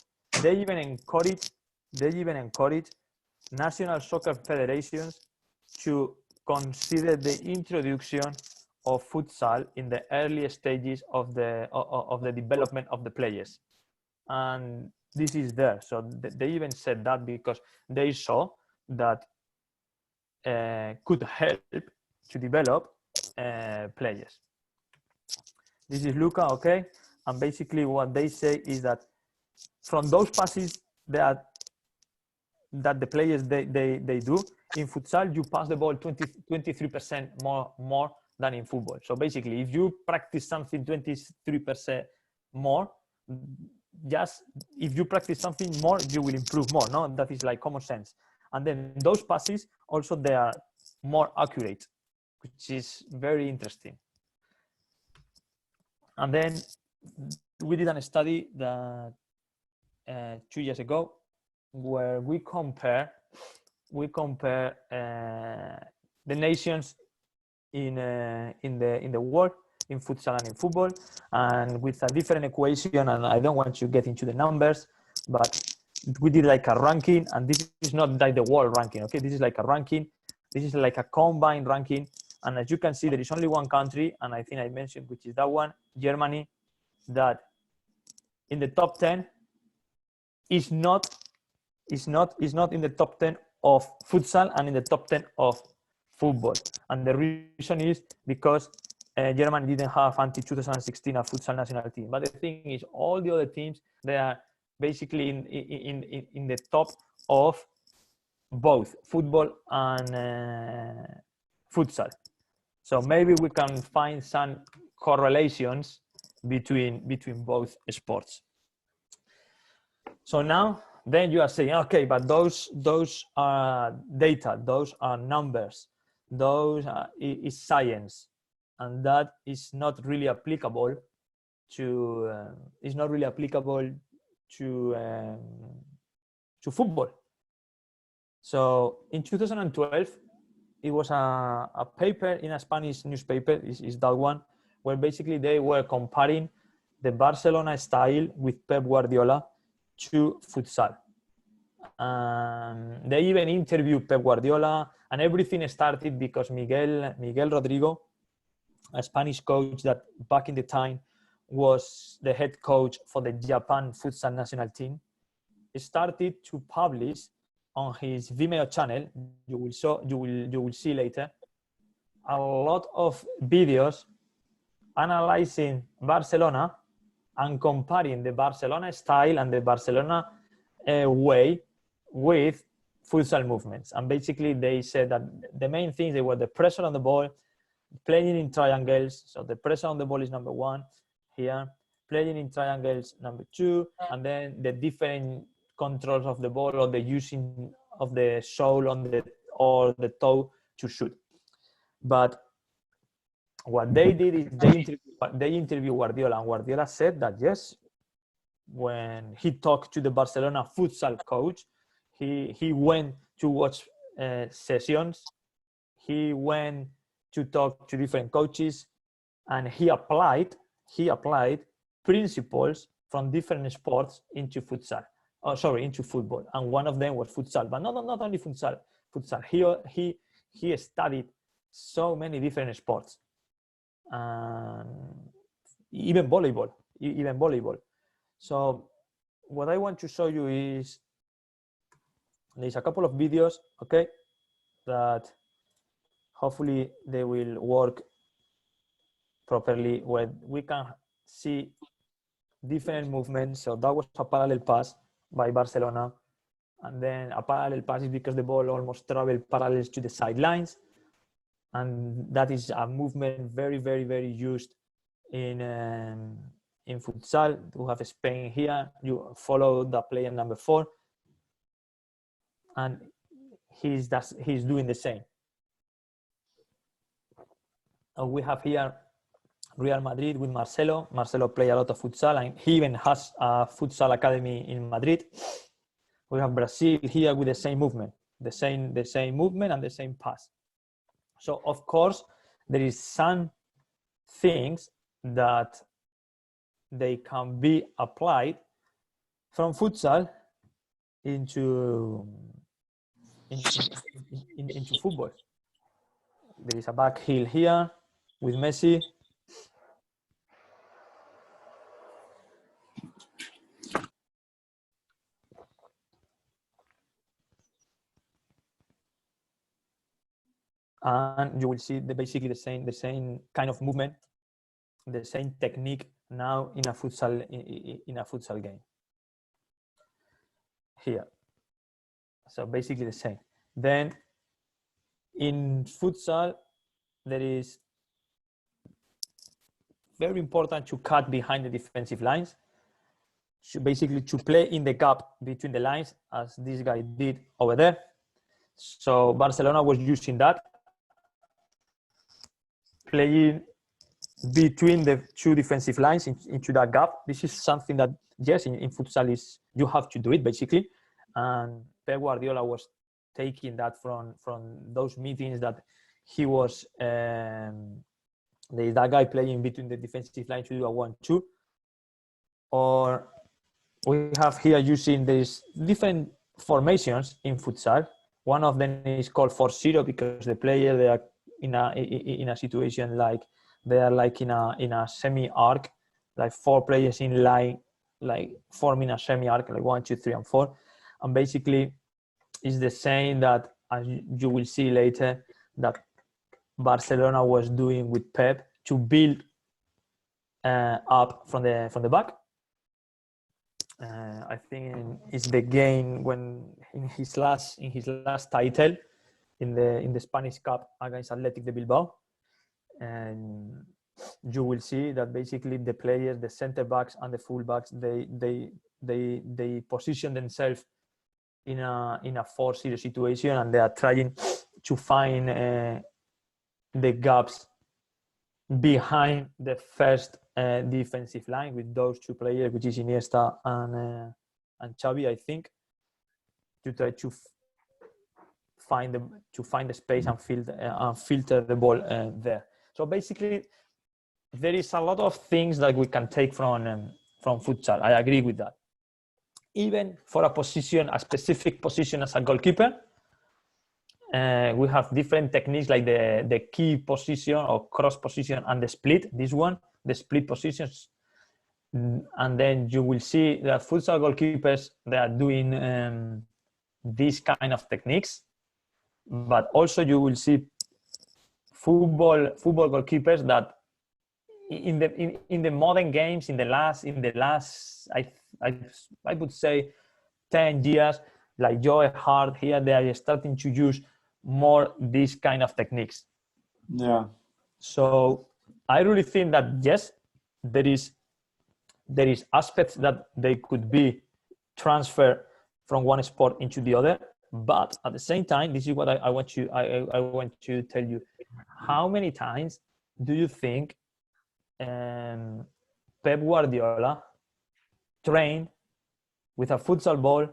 Speaker 2: they even encourage national soccer federations to consider the introduction of futsal in the early stages of the development of the players. And this is there. So they even said that because they saw that could help to develop players. This is Luca, okay? And basically what they say is that from those passes that the players they do in futsal, you pass the ball 23% more than in football. So basically, if you practice something 23% more, just if you practice something more, you will improve more. No, that is like common sense. And then those passes also, they are more accurate, which is very interesting. And then we did a study that 2 years ago, where we compare the nations in the world in futsal and in football, and with a different equation. And I don't want to get into the numbers, but we did like a ranking, and this is not like the world ranking, okay? This is like a ranking. This is like a combined ranking. And as you can see, there is only one country, and I think I mentioned, which is that one, Germany, that in the top 10 is not in the top 10 of futsal and in the top 10 of football. And the reason is because Germany didn't have until 2016 a futsal national team. But the thing is, all the other teams, they are basically in the top of both football and futsal. So maybe we can find some correlations between both sports. So now, then you are saying, okay, but those are data, those are numbers, those is science, and that is not really applicable to football. So in 2012, it was a paper in a Spanish newspaper, is that one, where basically they were comparing the Barcelona style with Pep Guardiola to futsal. They even interviewed Pep Guardiola, and everything started because Miguel Rodrigo, a Spanish coach that back in the time was the head coach for the Japan futsal national team, started to publish on his Vimeo channel, you will see later, a lot of videos analyzing Barcelona and comparing the Barcelona style and the Barcelona way with futsal movements. And basically they said that the main things, they were the pressure on the ball, playing in triangles. So the pressure on the ball is number one here, playing in triangles number two, and then the different controls of the ball, or the using of the sole on the or the toe to shoot. But what they did is they interviewed Guardiola, and Guardiola said that yes, when he talked to the Barcelona futsal coach, he went to watch sessions, he went to talk to different coaches, and he applied principles from different sports into futsal. Oh, sorry, into football, and one of them was futsal. But not only futsal. He studied so many different sports, even volleyball. So what I want to show you is there's a couple of videos, okay, that hopefully they will work properly, where we can see different movements. So that was a parallel pass by Barcelona, and then a parallel pass is because the ball almost traveled parallel to the sidelines, and that is a movement very, very, very used in futsal. We have Spain here. You follow the player number 4, and he's doing the same. We have here Real Madrid with Marcelo. Marcelo plays a lot of futsal, and he even has a futsal academy in Madrid. We have Brazil here with the same movement, the same movement and the same pass. So of course there is some things that they can be applied from futsal into football. There is a back heel here with Messi. And you will see basically the same kind of movement, the same technique now in a futsal game here. So basically the same. Then in futsal, there is very important to cut behind the defensive lines, basically to play in the gap between the lines, as this guy did over there. So Barcelona was using that, playing between the two defensive lines into that gap. This is something that, yes, in futsal is you have to do it basically. And Pep Guardiola was taking that from those meetings that he was that guy playing between the defensive line to do a 1-2. Or we have here using these different formations in futsal. One of them is called 4-0 because the player, they are in a situation like they are like in a semi-arc, like 4 players in line, like forming a semi-arc, like 1, 2, 3, and 4. And basically it's the same that, as you will see later, that Barcelona was doing with Pep to build up from the back. I think it's the game when in his last title in the Spanish Cup against Athletic de Bilbao, and you will see that basically the players, the center backs and the full backs, they position themselves in a 4-0 situation, and they are trying to find the gaps behind the first defensive line with those 2 players, which is Iniesta and Xavi, I think, to try to find the space and filter the ball there. So basically, there is a lot of things that we can take from futsal. I agree with that. Even for a specific position as a goalkeeper, we have different techniques like the key position or cross position and the split. This one, the split positions, and then you will see that futsal goalkeepers, they are doing these kind of techniques, but also you will see football goalkeepers that in the modern games, in the last I would say 10 years, like Joe Hart here, they are starting to use more these kind of techniques.
Speaker 3: Yeah.
Speaker 2: So I really think that yes, there is aspects that they could be transferred from one sport into the other, but at the same time, this is what I want to tell you. How many times do you think Pep Guardiola trained with a futsal ball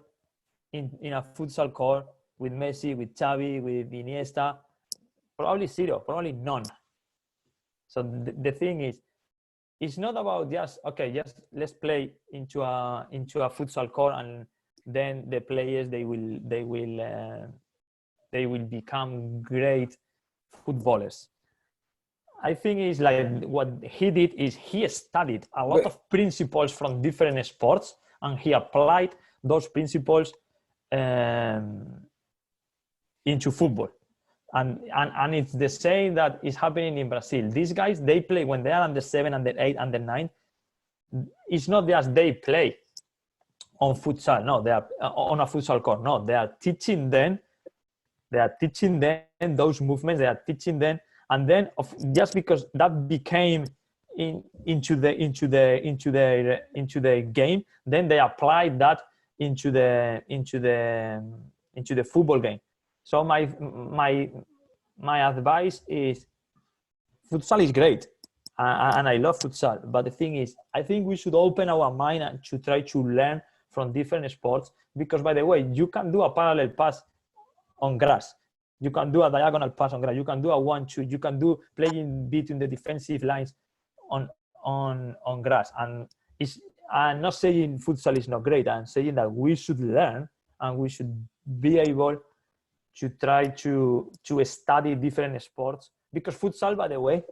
Speaker 2: in a futsal court with Messi, with Xavi, with Iniesta? Probably zero, probably none. So the thing is, it's not about just let's play into a futsal court and then the players they will become great footballers. I think it's like what he did is he studied a lot of principles from different sports and he applied those principles into football. And it's the same that is happening in Brazil. These guys, they play when they are under 7, under 8, under 9. It's not just they play on futsal. No, they are on a futsal court. No, they are teaching them. They are teaching them those movements. They are teaching them, and then just because that became into their game, then they applied that into the football game. So my advice is, futsal is great, and I love futsal. But the thing is, I think we should open our mind and to try to learn from different sports. Because, by the way, you can do a parallel pass on grass. You can do a diagonal pass on grass. You can do a 1-2. You can do playing between the defensive lines on grass. And I'm not saying futsal is not great. I'm saying that we should learn and we should be able to try to study different sports, because futsal, by the way,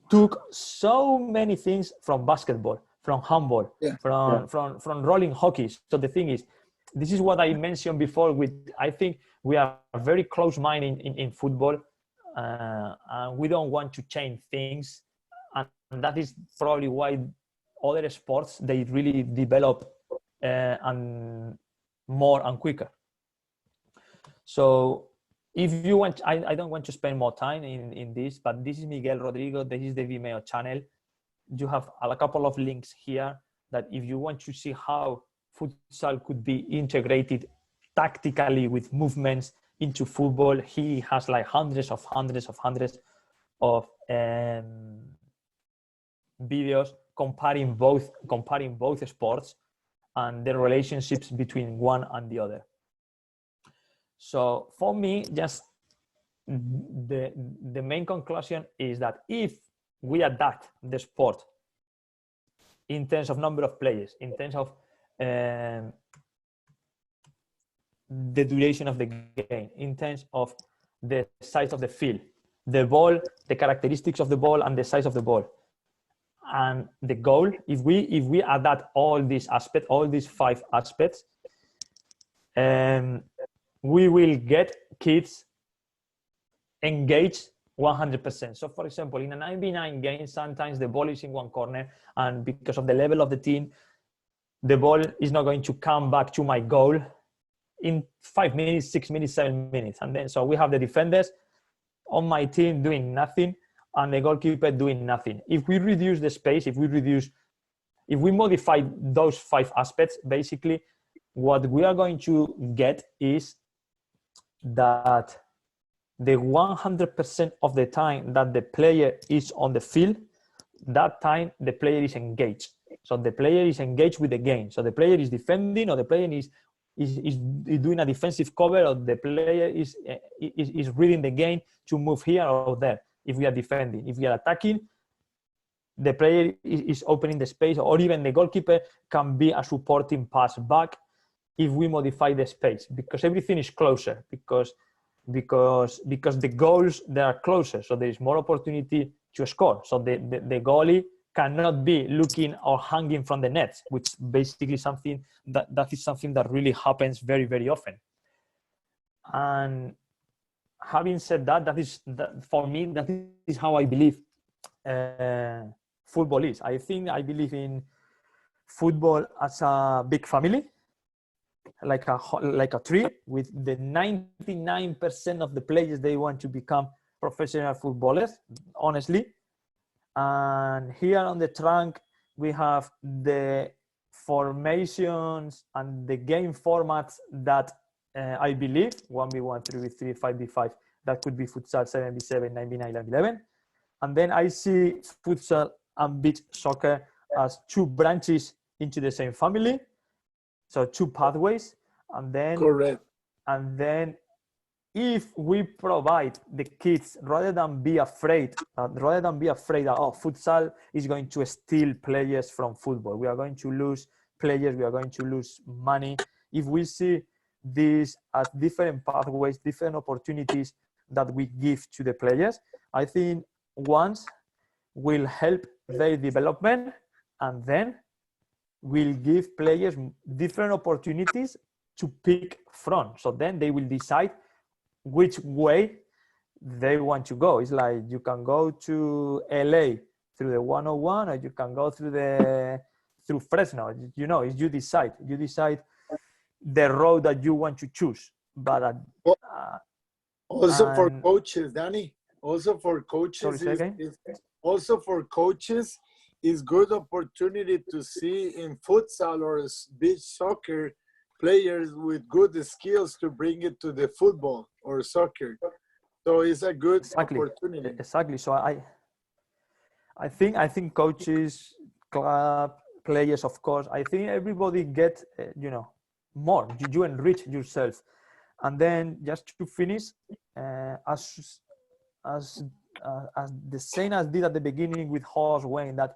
Speaker 2: took so many things from basketball, from handball, from rolling hockey. So the thing is, this is what I mentioned before. I think we are very close-minded in football, and we don't want to change things, and that is probably why other sports they really develop and more and quicker. So if you want, I don't want to spend more time in this, but this is Miguel Rodrigo. This is the Vimeo channel. You have a couple of links here that if you want to see how futsal could be integrated tactically with movements into football, he has like hundreds of videos comparing both sports and the relationships between one and the other. So for me, just the main conclusion is that if we adapt the sport in terms of number of players, in terms of the duration of the game, in terms of the size of the field, the ball, the characteristics of the ball and the size of the ball, and the goal, if we adapt all these aspects, all these 5 aspects, we will get kids engaged 100%. So for example, in a 9v9 game, sometimes the ball is in one corner, and because of the level of the team, the ball is not going to come back to my goal in 5 minutes, 6 minutes, 7 minutes. And then, so we have the defenders on my team doing nothing and the goalkeeper doing nothing. If we reduce the space, if we modify those 5 aspects, basically what we are going to get is that the 100% of the time that the player is on the field, that time the player is engaged. So the player is engaged with the game. So the player is defending, or the player is doing a defensive cover, or the player is reading the game to move here or there. If we are defending, if we are attacking, the player is opening the space, or even the goalkeeper can be a supporting pass back if we modify the space, because everything is closer, because the goals, they are closer, so there is more opportunity to score. So the goalie cannot be looking or hanging from the net, which basically something that is something that really happens very, very often. And having said that, for me, that is how I believe football is. I believe in football as a big family, like a tree with the 99% of the players they want to become professional footballers, honestly. And here on the trunk we have the formations and the game formats that I believe 1v1, 3v3, 5v5, that could be futsal, 7v7, 9v9, 11v11. And then I see futsal and beach soccer as two branches into the same family, so two pathways. And then
Speaker 8: Correct.
Speaker 2: And then if we provide the kids, rather than be afraid that futsal is going to steal players from football, we are going to lose players, we are going to lose money. If we see these as different pathways, different opportunities that we give to the players, I think once will help their development, and then will give players different opportunities to pick from. So then they will decide which way they want to go. It's like you can go to LA through the 101, or you can go through Fresno. You know, you decide the road that you want to choose. But
Speaker 8: also for coaches, Danny. Also for coaches, is good opportunity to see in futsal or beach soccer players with good skills to bring it to the football or soccer. So it's a good opportunity.
Speaker 2: Exactly. So I think coaches, club players, of course, I think everybody get more. You enrich yourself. And then just to finish, as the same as did at the beginning with Horst Wayne, that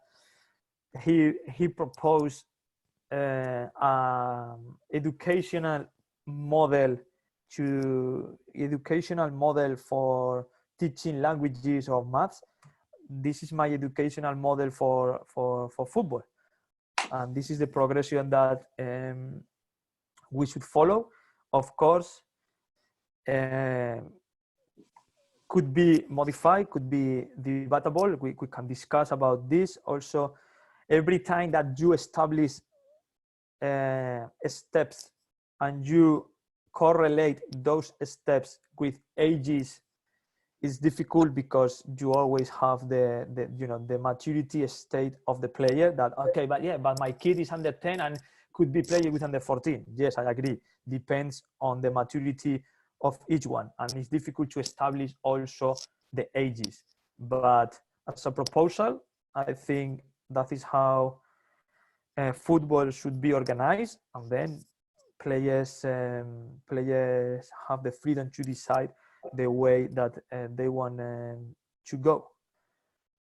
Speaker 2: he proposed educational model for teaching languages or maths. This is my educational model for football, and this is the progression that we should follow. Of course, could be modified, could be debatable. We can discuss about this. Also, every time that you establish steps and you correlate those steps with ages, is difficult, because you always have the maturity state of the player, that but my kid is under 10 and could be playing with under 14. Yes, I agree. Depends on the maturity of each one, and it's difficult to establish also the ages. But as a proposal, I think that is how football should be organized, and then players have the freedom to decide the way that they want to go.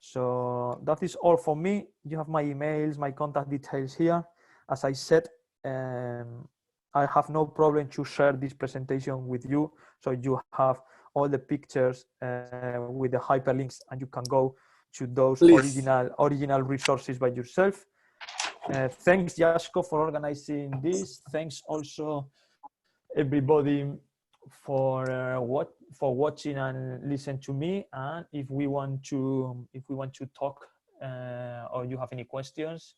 Speaker 2: So that is all for me. You have my emails, my contact details here. As I said, I have no problem to share this presentation with you, so you have all the pictures with the hyperlinks, and you can go to those original resources by yourself. Thanks, Jasko, for organizing this. Thanks also everybody for watching and listen to me. And if we want to talk or you have any questions,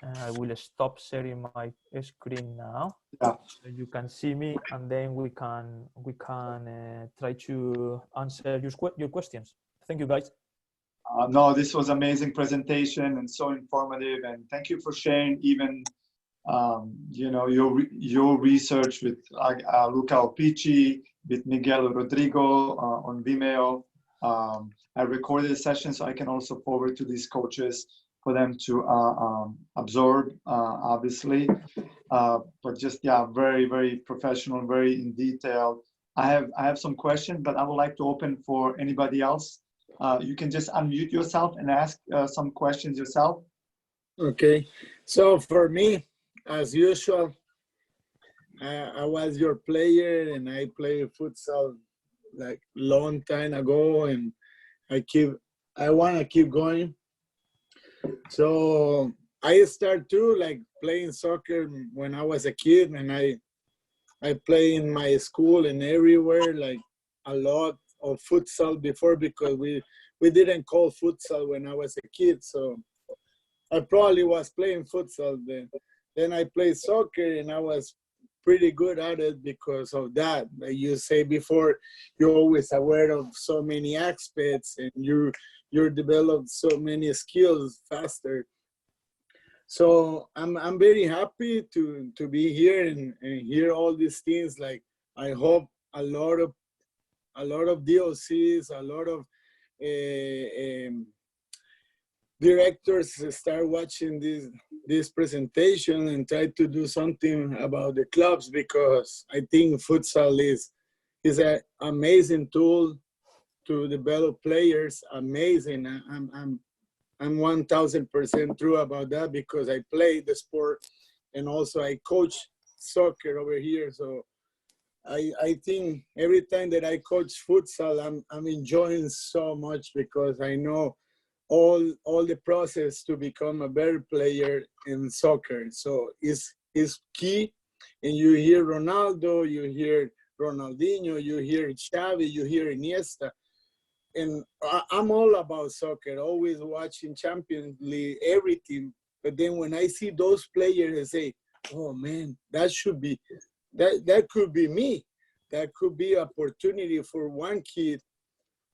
Speaker 2: I will stop sharing my screen now, so you can see me, and then we can try to answer your questions. Thank you, guys.
Speaker 3: No, this was amazing presentation and so informative, and thank you for sharing even your research with Luca Alpici, with Miguel Rodrigo on Vimeo. I recorded a session, so I can also forward to these coaches for them to absorb, obviously. But just, very, very professional, very in detail. I have some questions, but I would like to open for anybody else. You can just unmute yourself and ask some questions yourself.
Speaker 8: Okay. So for me, as usual, I was your player, and I played futsal like long time ago, and I want to keep going. So I started too, like playing soccer when I was a kid, and I play in my school and everywhere, like a lot of futsal before, because we didn't call futsal when I was a kid, so I probably was playing futsal then. Then I played soccer, and I was pretty good at it because of that. Like you say before, you're always aware of so many aspects, and you develop so many skills faster. So I'm very happy to be here and hear all these things. Like I hope a lot of DOCs, a lot of directors start watching this presentation and try to do something about the clubs, because I think futsal is an amazing tool to develop players. Amazing. I'm 1000% true about that, because I play the sport and also I coach soccer over here. So I think every time that I coach futsal, I'm enjoying so much, because I know all the process to become a better player in soccer. So it's key. And you hear Ronaldo, you hear Ronaldinho, you hear Xavi, you hear Iniesta. And I'm all about soccer, always watching Champions League, everything. But then when I see those players, I say, oh man, that could be me. That could be opportunity for one kid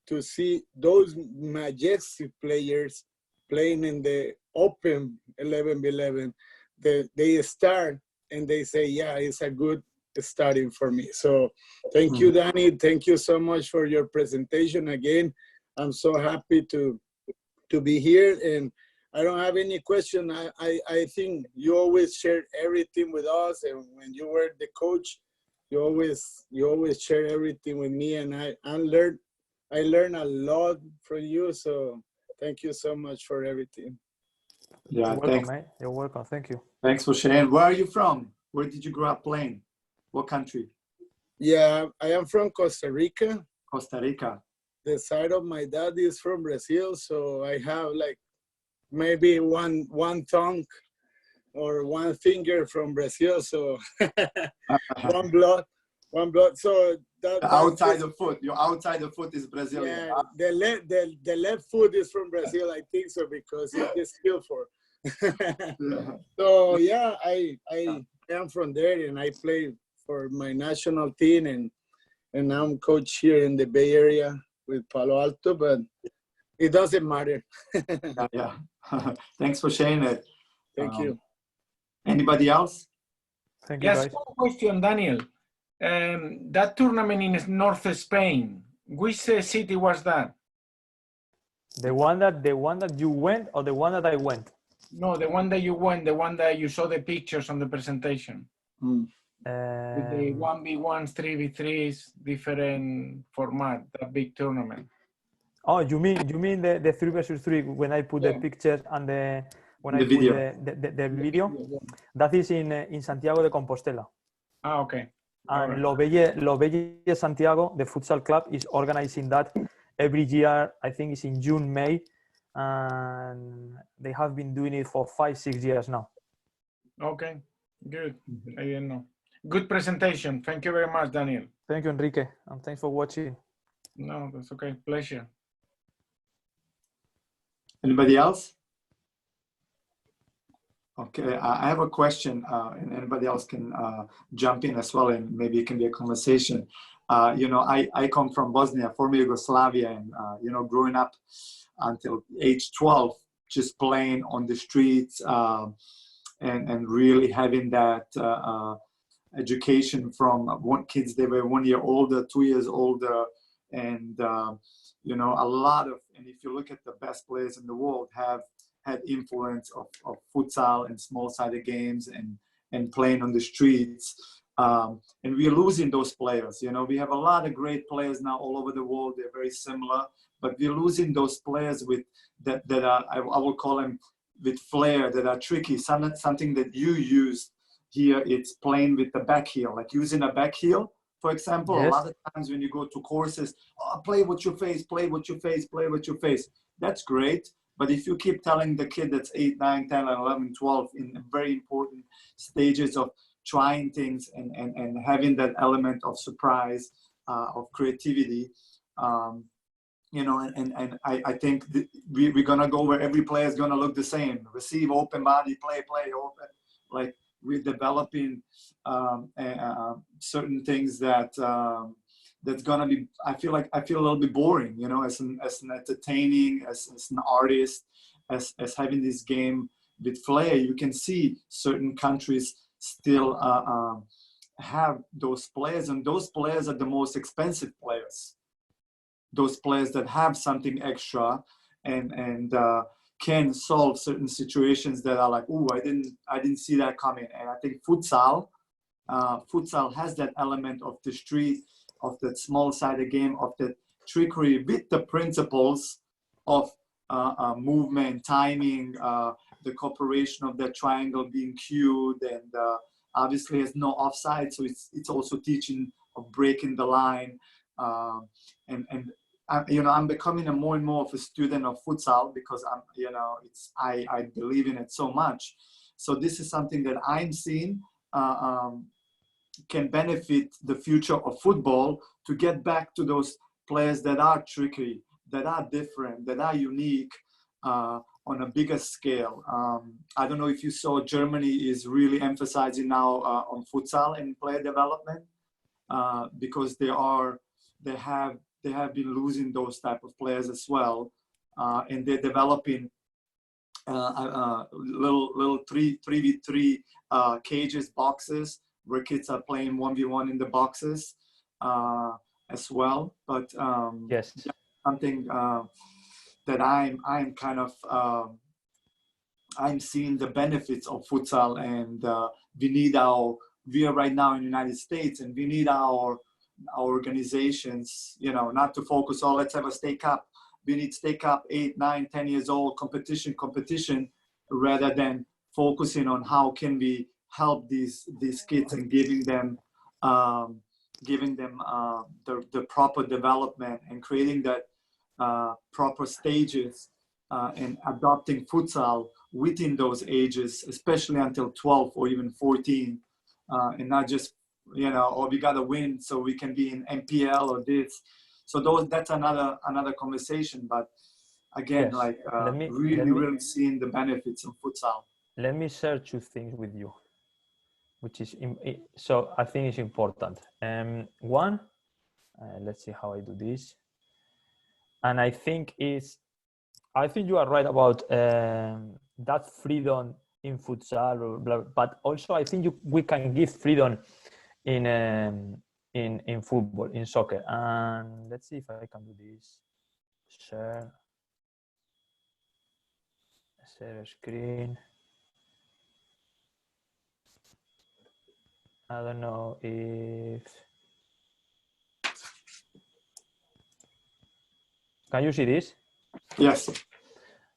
Speaker 8: to see those majestic players playing in the open 11v11. They start and they say, yeah, it's a good starting for me. So thank you, Danny. Thank you so much for your presentation again. I'm so happy to be here, and I don't have any question. I think you always shared everything with us, and when you were the coach, you always share everything with me, and I learned a lot from you. So thank you so much for everything.
Speaker 3: Yeah,
Speaker 2: you're welcome, mate. You're welcome. Thank you.
Speaker 3: Thanks for sharing. Where are you from? Where did you grow up playing? What country?
Speaker 8: Yeah, I am from Costa Rica.
Speaker 3: Costa Rica.
Speaker 8: The side of my dad is from Brazil, so I have like maybe one tongue or one finger from Brazil. So one blood. So
Speaker 3: outside the foot. Your outside the foot is Brazilian.
Speaker 8: Yeah, the left foot is from Brazil, I think so, because it's the skillful. So yeah, I am from there, and I play for my national team, and I'm coach here in the Bay Area with Palo Alto, but it doesn't matter.
Speaker 3: Yeah. Thanks for sharing it.
Speaker 8: Thank you.
Speaker 3: Anybody else?
Speaker 2: Thank you,
Speaker 1: Yes,
Speaker 2: guys.
Speaker 1: one question, Daniel. That tournament in North Spain, which city was that?
Speaker 2: The one that you went, or the one that I went?
Speaker 1: No, the one that you went, the one that you saw the pictures on the presentation. With the 1v1s, 3v3s, different format, that big tournament.
Speaker 2: Oh, you mean the 3 versus 3 when I put the picture and the
Speaker 3: video.
Speaker 2: The video? That is in Santiago de Compostela.
Speaker 1: Ah, okay.
Speaker 2: And Lo Belle Santiago, the futsal club, is organizing that every year. I think it's in June, May, and they have been doing it for 5-6 years now.
Speaker 1: Okay, good. I didn't know. Good presentation. Thank you very much, Daniel.
Speaker 2: Thank you, Enrique, and thanks for watching.
Speaker 1: No, that's okay. Pleasure.
Speaker 3: Anybody else? Okay, I have a question, and anybody else can jump in as well, and maybe it can be a conversation. I come from Bosnia, former Yugoslavia, and growing up until age 12, just playing on the streets, and really having that education from kids. They were 1 year older, 2 years older, and a lot of. And if you look at the best players in the world, have had influence of futsal and small-sided games and playing on the streets. And we're losing those players. We have a lot of great players now all over the world. They're very similar, but we're losing those players with that are, I will call them, with flair, that are tricky. Something that you use here, it's playing with the back heel, like using a back heel, for example. Yes. A lot of times when you go to courses, play with your face, play with your face, play with your face. That's great. But if you keep telling the kid that's 8, 9, 10, 11, 12 in very important stages of trying things and having that element of surprise, of creativity, you know, and I think we're gonna go where every player is gonna look the same. Receive, open body, play, open. Like we're developing certain things that that's gonna be. I feel a little bit boring, you know, as an entertaining, as an artist, as having this game with flair. You can see certain countries still have those players, and those players are the most expensive players. Those players that have something extra and can solve certain situations that are like, oh, I didn't see that coming. And I think futsal has that element of the street, of that small-sided game, of that trickery with the principles of movement, timing, the cooperation of that triangle being cued, and obviously has no offside, so it's also teaching of breaking the line, and you know, I'm becoming more and more of a student of futsal because I believe in it so much. So this is something that I'm seeing can benefit the future of football, to get back to those players that are tricky, that are different, that are unique on a bigger scale. I don't know if you saw, Germany is really emphasizing now on futsal and player development because they have been losing those type of players as well, and they're developing little 3v3 cages, boxes, where kids are playing 1v1 in the boxes as well. But
Speaker 2: yes,
Speaker 3: something that I'm kind of I'm seeing the benefits of futsal, and we are right now in the United States, and we need our organizations, you know, not to focus, oh, let's have a state cup. We need state cup 8, 9, 10 years old, competition, rather than focusing on how can we help these kids and giving them the proper development and creating that proper stages and adopting futsal within those ages, especially until 12 or even 14, and not just, you know, or we got to win so we can be in MPL or this. So that's another conversation. But again,
Speaker 2: yes.
Speaker 3: like really seeing the benefits of futsal.
Speaker 2: Let me share two things with you, which is so I think it's important. One, let's see how I do this. And I think you are right about that freedom in futsal, but also I think we can give freedom in football, in soccer. And let's see if I can do this. Share screen. I don't know if. Can you see this?
Speaker 3: Yes.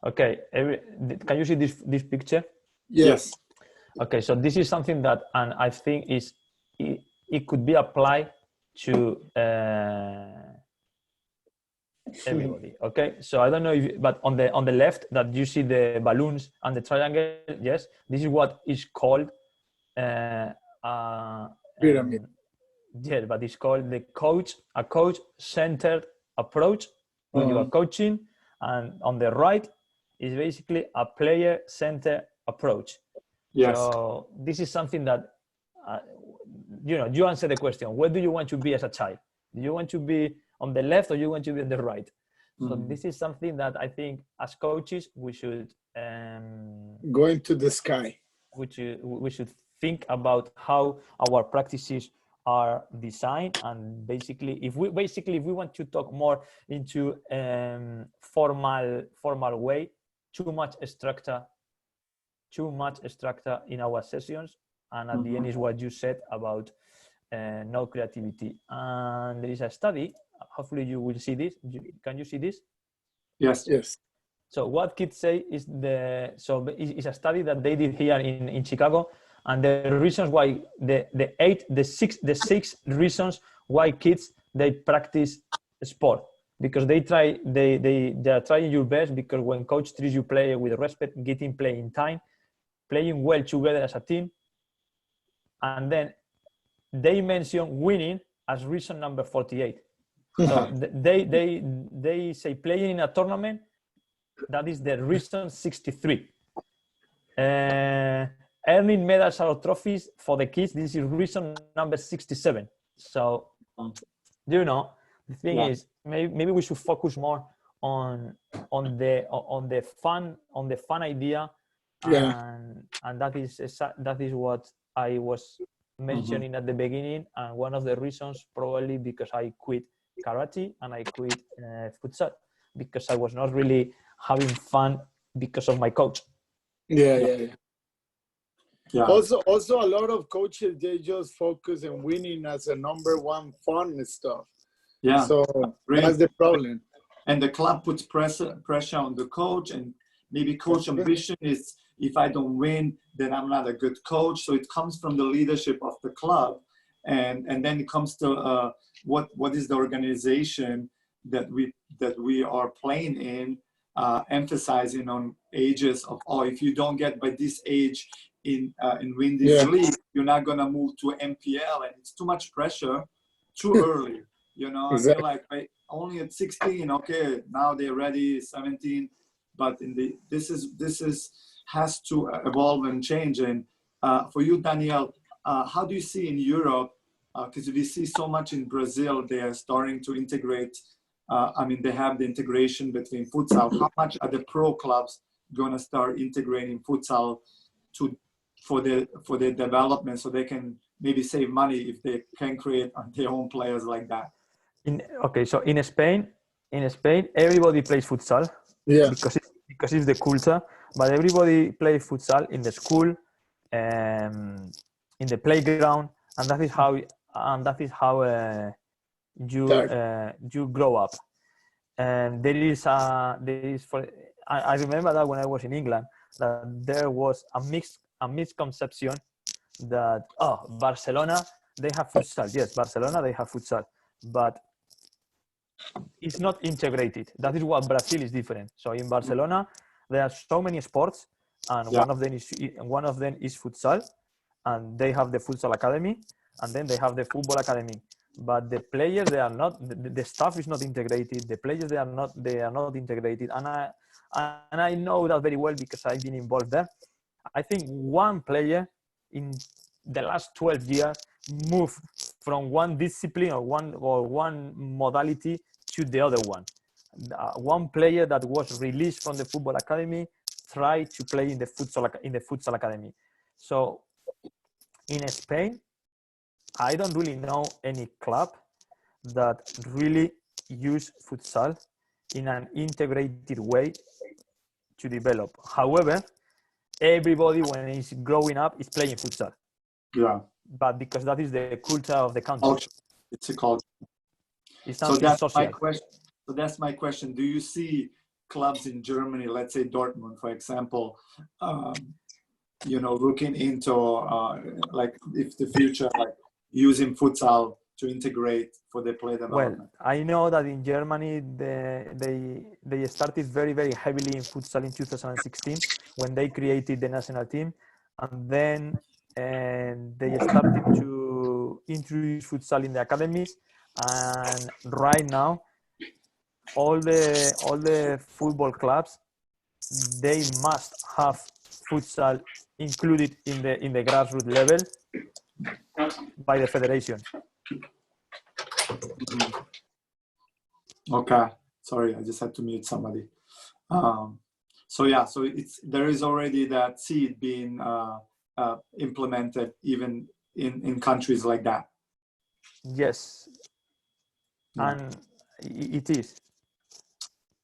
Speaker 2: Okay. Can you see this picture?
Speaker 3: Yes.
Speaker 2: Okay. So this is something that, and I think it could be applied to everybody. Okay. So I don't know but on the left that you see the balloons and the triangle. Yes. This is what is called
Speaker 8: pyramid.
Speaker 2: Yeah, but it's called a coach-centered approach when you are coaching, and on the right is basically a player-centered approach.
Speaker 3: Yes.
Speaker 2: So this is something that you answer the question: where do you want to be as a child? Do you want to be on the left or you want to be on the right? So this is something that I think as coaches we should
Speaker 8: going to the sky.
Speaker 2: We should think about how our practices are designed, and basically if we want to talk more into formal way, too much structure in our sessions, and at the end is what you said about no creativity. And there is a study, hopefully you will see this. Can you see this?
Speaker 3: Yes.
Speaker 2: So what kids say is it's a study that they did here in Chicago. And the reasons why the six reasons why kids they practice sport, because they are trying your best, because when coach treats you play with respect, getting playing time, playing well together as a team, and then they mention winning as reason number 48. So they say playing in a tournament, that is the reason 63. Earning medals or trophies for the kids, this is reason number 67. So, you know, the thing is, maybe we should focus more on the fun idea, and that is what I was mentioning at the beginning, and one of the reasons probably because I quit karate and I quit futsal, because I was not really having fun because of my coach.
Speaker 8: Yeah. Also, a lot of coaches, they just focus on winning as a number one fun stuff.
Speaker 3: Yeah.
Speaker 8: So that's the problem.
Speaker 3: And the club puts pressure on the coach, and maybe coach ambition is, if I don't win, then I'm not a good coach. So it comes from the leadership of the club, and then it comes to what is the organization that we are playing in, emphasizing on ages of, if you don't get by this age in win this league, you're not gonna move to MPL, and it's too much pressure too early. You know, I feel like only at 16, okay, now they're ready, 17, but this has to evolve and change. And for you, Daniel, how do you see in Europe? Because we see so much in Brazil, they are starting to integrate. They have the integration between futsal. How much are the pro clubs gonna start integrating futsal for their development, so they can maybe save money if they can create their own players like that?
Speaker 2: So in Spain, everybody plays futsal. Yeah. Because it's the culture, but everybody plays futsal in the school, in the playground, and that is how you grow up. And I remember that when I was in England, that there was a misconception that Barcelona, they have futsal. Yes, Barcelona, they have futsal, but it's not integrated. That is what Brazil is different. So in Barcelona, there are so many sports, and one of them is futsal, and they have the futsal academy, and then they have the football academy. But the players, they are not. The staff is not integrated. The players, they are not integrated, and I know that very well because I've been involved there. I think one player in the last 12 years moved from one discipline or one modality to the other one. One player that was released from the football academy tried to play in the futsal academy. So in Spain, I don't really know any club that really use futsal in an integrated way to develop. However, everybody when he's growing up is playing futsal. Yeah. But because that is the culture of the country. Culture.
Speaker 3: It's a culture.
Speaker 2: It's something social.
Speaker 3: That's my question. Do you see clubs in Germany, let's say Dortmund, for example, looking into like if the future, like using futsal to integrate for their play development?
Speaker 2: Well, I know that in Germany they started very, very heavily in futsal in 2016 when they created the national team, and then they started to introduce futsal in the academies, and right now all the football clubs, they must have futsal included in the grassroots level by the federation.
Speaker 3: Okay, sorry, I just had to mute somebody. So there is already that seed being implemented even in countries like that.
Speaker 2: Yes, and it is.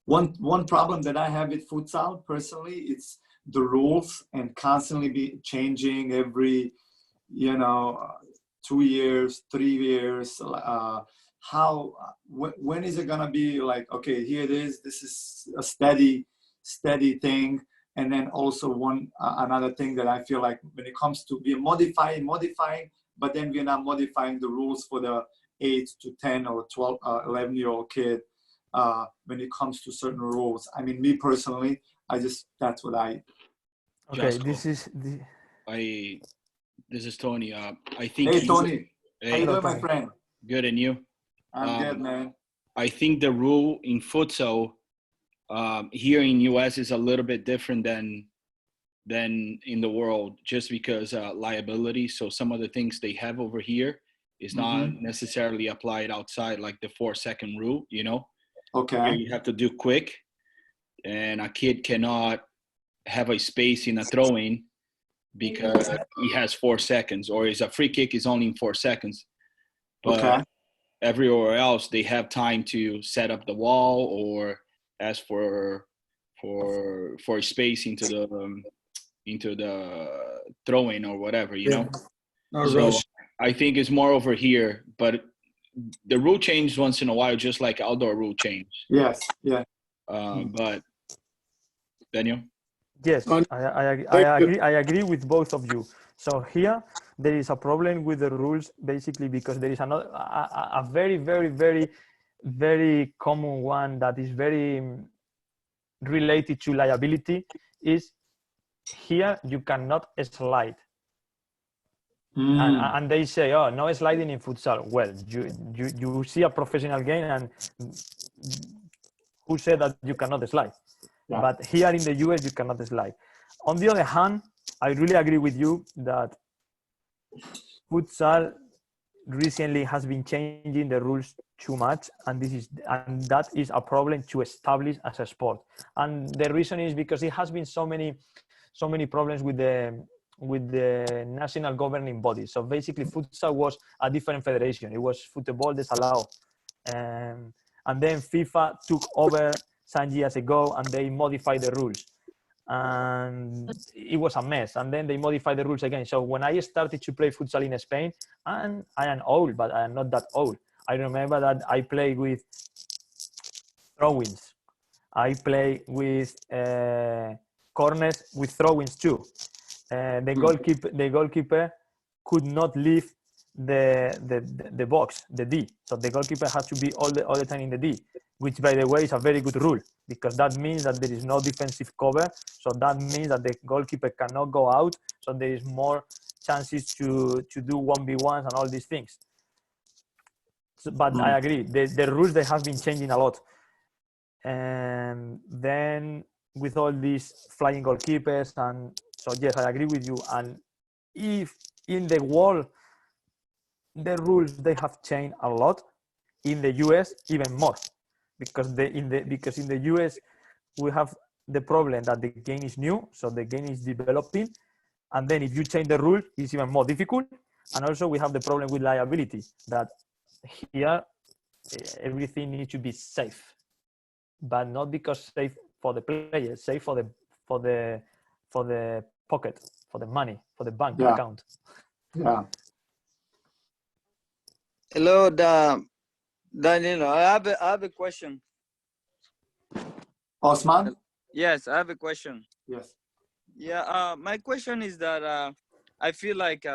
Speaker 3: One problem that I have with futsal personally, it's the rules and constantly be changing every 2 years, 3 years. When is it gonna be like, okay, here it is, this is a steady thing? And then also another thing that I feel like when it comes to be modifying, but then we're not modifying the rules for the 8 to 10 or 12, 11-year-old kid when it comes to certain rules. I mean, me personally, that's what I.
Speaker 2: Okay,
Speaker 10: Jasko. This is Tony. I think.
Speaker 3: Hey, Tony.
Speaker 10: Hey,
Speaker 3: how you doing, my friend?
Speaker 10: Good, and you?
Speaker 3: I'm good, man.
Speaker 10: I think the rule in futsal here in US is a little bit different than in the world, just because liability. So some of the things they have over here is not necessarily applied outside, like the 4-second rule, you know.
Speaker 3: Okay.
Speaker 10: Here you have to do quick, and a kid cannot have a space in a throw-in because he has 4 seconds, or is a free kick is only in 4 seconds. But everywhere else, they have time to set up the wall or ask for space into the throw-in or whatever, you know. So I think it's more over here, but the rule changes once in a while, just like outdoor rule change.
Speaker 3: Yes. Yeah.
Speaker 10: But Daniel.
Speaker 2: Yes, I agree with both of you. So here there is a problem with the rules, basically because there is another a very, very, very, very common one that is very related to liability. Is here you cannot slide. And they say, oh, no sliding in futsal. Well, you see a professional game, and who said that you cannot slide? Yeah. But here in the US, you cannot slide. On the other hand, I really agree with you that futsal recently has been changing the rules too much, and that is a problem to establish as a sport. And the reason is because it has been so many problems with the national governing body. So basically, futsal was a different federation. It was football desallowed, and then FIFA took over some years ago, and they modified the rules, and it was a mess. And then they modified the rules again. So when I started to play futsal in Spain, and I am old, but I am not that old. I remember that I played with throw-ins. I play with corners with throw-ins too. The goalkeeper could not leave the box, the D. So the goalkeeper has to be all the time in the D, which, by the way, is a very good rule, because that means that there is no defensive cover. So that means that the goalkeeper cannot go out. So there is more chances to do 1v1s and all these things. So, but I agree, the rules, they have been changing a lot. And then with all these flying goalkeepers, and so yes, I agree with you. And if in the world, the rules, they have changed a lot. In the US, even more, because in the US, we have the problem that the game is new, so the game is developing, and then if you change the rule, it's even more difficult. And also we have the problem with liability, that here everything needs to be safe, but not because safe for the player, safe for the pocket, for the money, for the bank account.
Speaker 3: Yeah.
Speaker 11: Hello, Daniel. I have a question.
Speaker 3: Osman?
Speaker 11: Yes, I have a question.
Speaker 3: Yes.
Speaker 11: Yeah, my question is that I feel like,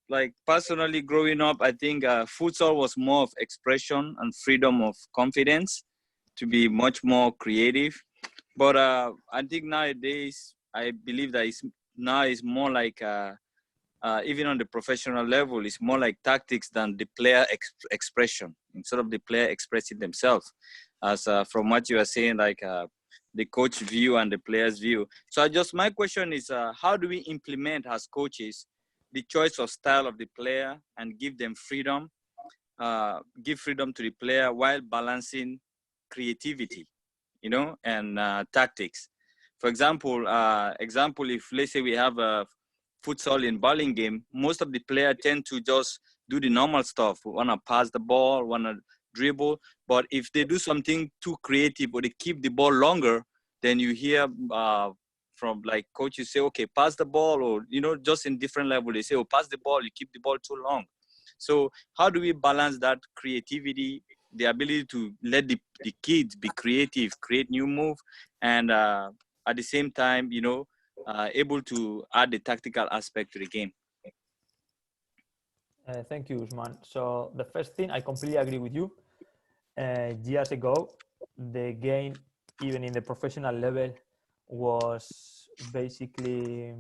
Speaker 11: like personally growing up, I think futsal was more of expression and freedom of confidence to be much more creative. But I think nowadays, I believe that it's more like, even on the professional level, it's more like tactics than the player expression, instead of the player expressing themselves. As from what you are saying, like the coach view and the player's view. So my question is, how do we implement as coaches the choice of style of the player and give them freedom, give freedom to the player while balancing creativity, and tactics? For example, if let's say we have a futsal in Burlingame, most of the players tend to just do the normal stuff. Want to pass the ball, want to dribble. But if they do something too creative or they keep the ball longer, then you hear from like coaches say, okay, pass the ball, or, just in different level, they say, oh, pass the ball, you keep the ball too long. So how do we balance that creativity, the ability to let the kids be creative, create new move, and at the same time, able to add the tactical aspect to the game?
Speaker 2: Thank you, Usman. So the first thing, I completely agree with you. Years ago, the game, even in the professional level, was basically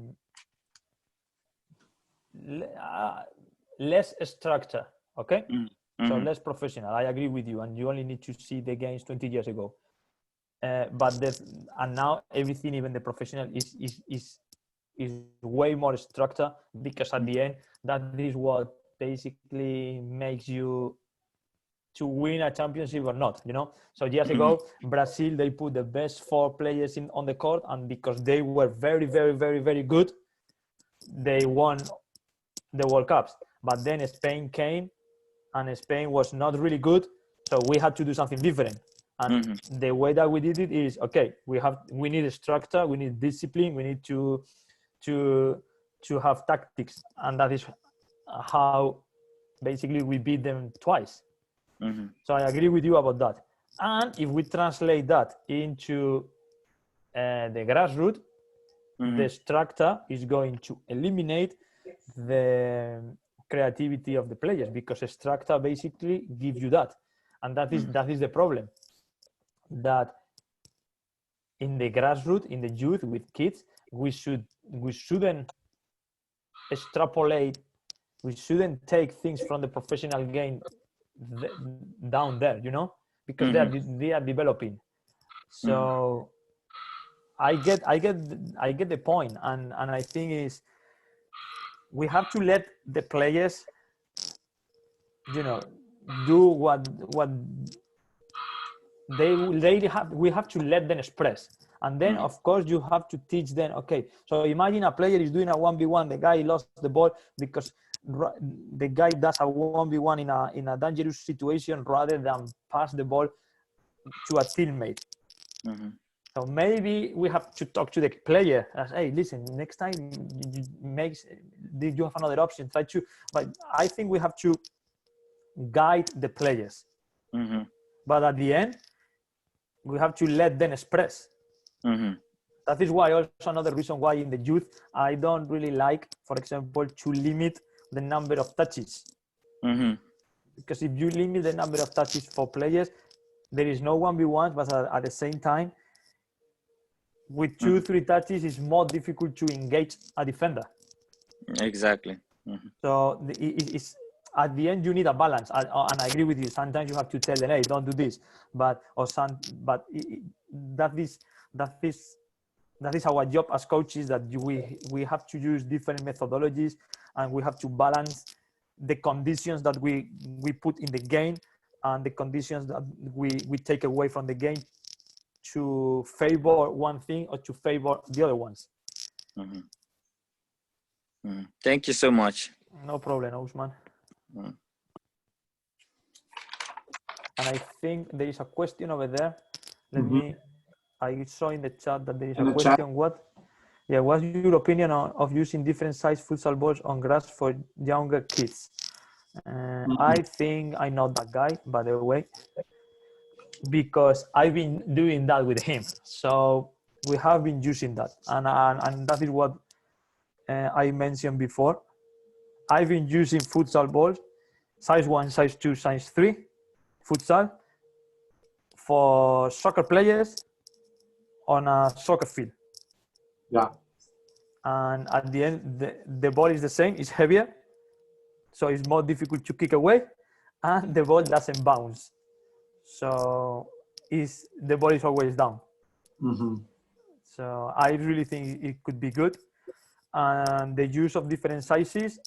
Speaker 2: less structure. Okay, So less professional. I agree with you, and you only need to see the games 20 years ago. And now everything, even the professional, is way more structured, because at the end, that is what basically makes you to win a championship or not, you know. So years ago, Brazil, they put the best 4 players on the court, and because they were very, very, very, very good, they won the World Cups. But then Spain came, and Spain was not really good, so we had to do something different. And the way that we did it is, okay, we need a structure, we need discipline, we need to have tactics, and that is how basically we beat them twice. So I agree with you about that. And if we translate that into the grassroots, the structure is going to eliminate the creativity of the players, because a structure basically gives you that. And that is the problem, that in the grassroots, in the youth, with kids, we shouldn't extrapolate, we shouldn't take things from the professional game down there, you know, because they are developing. So I get the point, and I think is we have to let the players, you know, do what they have. We have to let them express, and then of course you have to teach them. Okay, so imagine a player is doing a 1v1, the guy lost the ball because the guy does a 1v1 in a dangerous situation rather than pass the ball to a teammate. So maybe we have to talk to the player as, hey, listen, next time you have another option, try to. But I think we have to guide the players. But at the end, we have to let them express. That is why also another reason why in the youth, I don't really like, for example, to limit the number of touches. Because if you limit the number of touches for players, there is no 1v1, but at the same time, with 2-3 touches, it's more difficult to engage a defender.
Speaker 11: Exactly.
Speaker 2: So it's at the end you need a balance, and I agree with you. Sometimes you have to tell them, hey, don't do this, but that is our job as coaches, that we have to use different methodologies, and we have to balance the conditions that we put in the game and the conditions that we take away from the game to favor one thing or to favor the other ones.
Speaker 11: Thank you so much.
Speaker 2: No problem, Usman. And I think there is a question over there. I saw in the chat that there is a question. What's your opinion of using different size futsal balls on grass for younger kids? I think I'm not that guy, by the way, because I've been doing that with him. So we have been using that, and that is what I mentioned before. I've been using futsal balls, size 1, size 2, size 3, futsal, for soccer players on a soccer field. And at the end, the ball is the same, it's heavier, so it's more difficult to kick away, and the ball doesn't bounce. So the ball is always down. So I really think it could be good. And the use of different sizes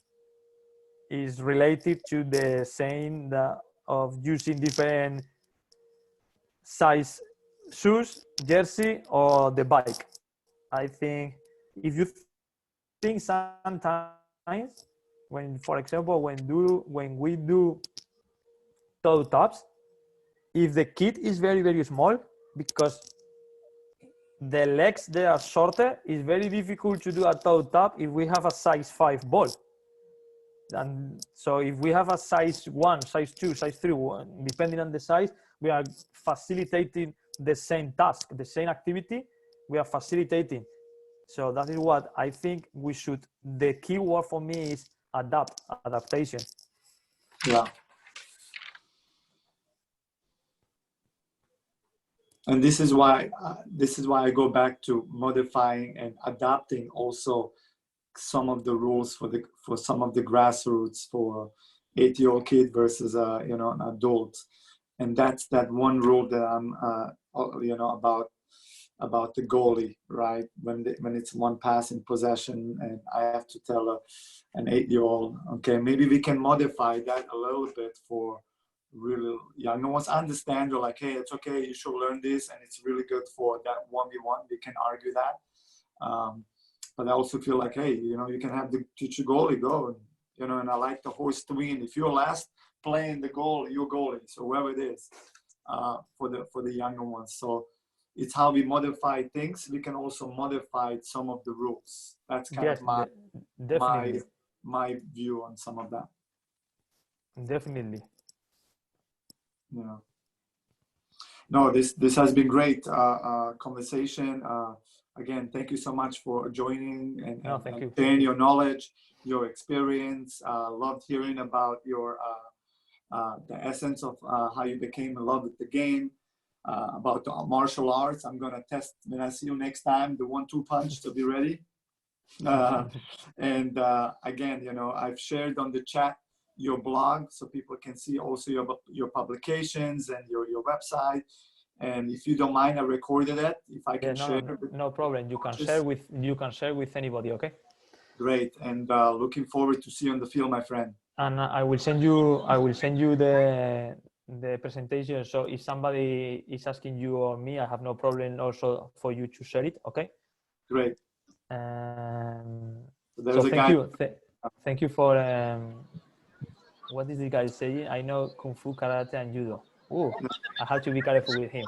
Speaker 2: is related to the saying of using different size shoes, jersey, or the bike. I think if you think sometimes for example, when we do toe taps, if the kid is very, very small, because the legs, they are shorter, it's very difficult to do a toe tap if we have a size 5 ball. And so if we have a size 1, size 2, size 3, depending on the size, we are facilitating the same task, the same activity, we are facilitating. So that is what I think we should, the key word for me is adaptation.
Speaker 3: And this is why I go back to modifying and adapting also some of the rules for some of the grassroots, for 8-year-old kid versus you know, an adult. And that's that one rule that I'm you know, about the goalie, right? When it's one pass in possession, and I have to tell an 8-year-old, okay, maybe we can modify that a little bit for really young ones. Understand, you're like, hey, it's okay, you should learn this, and it's really good for that 1v1. We can argue that, but I also feel like, hey, you know, you can have the teacher goalie go, you know, and I like the horse to win. If you're last playing the goal, you're goalie, so whoever it is, for the younger ones. So it's how we modify things. We can also modify some of the rules. That's kind of my view on some of that.
Speaker 2: Definitely.
Speaker 3: Yeah. No, this has been great conversation. Again, thank you so much for joining and sharing your knowledge, your experience. Loved hearing about your the essence of how you became in love with the game. About the martial arts. I'm gonna test when I see you next time, the 1-2 punch, to be ready. And again, you know, I've shared on the chat your blog so people can see also your publications and your website. And if you don't mind, I recorded it. If I can share.
Speaker 2: No problem. You can share with anybody. Okay.
Speaker 3: Great. And looking forward to see you on the field, my friend.
Speaker 2: And I will send you the presentation. So if somebody is asking you or me, I have no problem also for you to share it. Okay.
Speaker 3: Great.
Speaker 2: So thank you for what did the guy say? I know Kung Fu, Karate, and Judo. Oh, I have to be careful with him.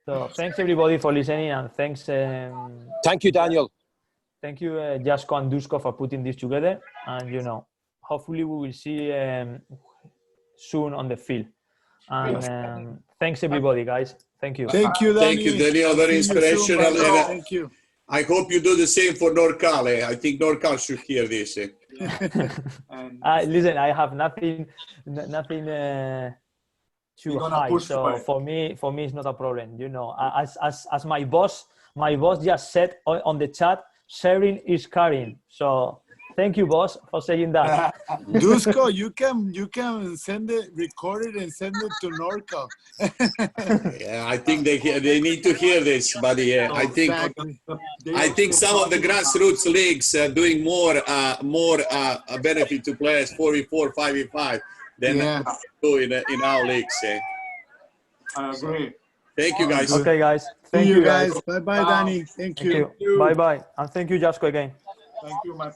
Speaker 2: So thanks everybody for listening, and thanks.
Speaker 12: Thank you, Daniel.
Speaker 2: Thank you, Jasko and Dusko, for putting this together. And you know, hopefully we will see soon on the field. And thanks everybody, guys. Thank you.
Speaker 4: Thank you, Daniel. Very inspirational.
Speaker 8: Thank you.
Speaker 4: I hope you do the same for NorCal. I think NorCal should hear this.
Speaker 2: Listen, I have nothing to hide. So for me, it's not a problem. You know, as my boss just said on the chat, sharing is caring. So thank you, boss, for saying that.
Speaker 8: Dusko, you can send it, record it, and send it to NorCal.
Speaker 4: Yeah, I think they need to hear this, buddy. I think some of the grassroots leagues are doing more benefit to players 4v4, 5v5 than do in our leagues.
Speaker 3: I agree.
Speaker 4: Thank you, guys.
Speaker 2: Okay, guys.
Speaker 8: Thank you, guys. Bye, Danny. Thank you.
Speaker 2: Bye, and thank you, Jasko, again.
Speaker 3: Thank you, my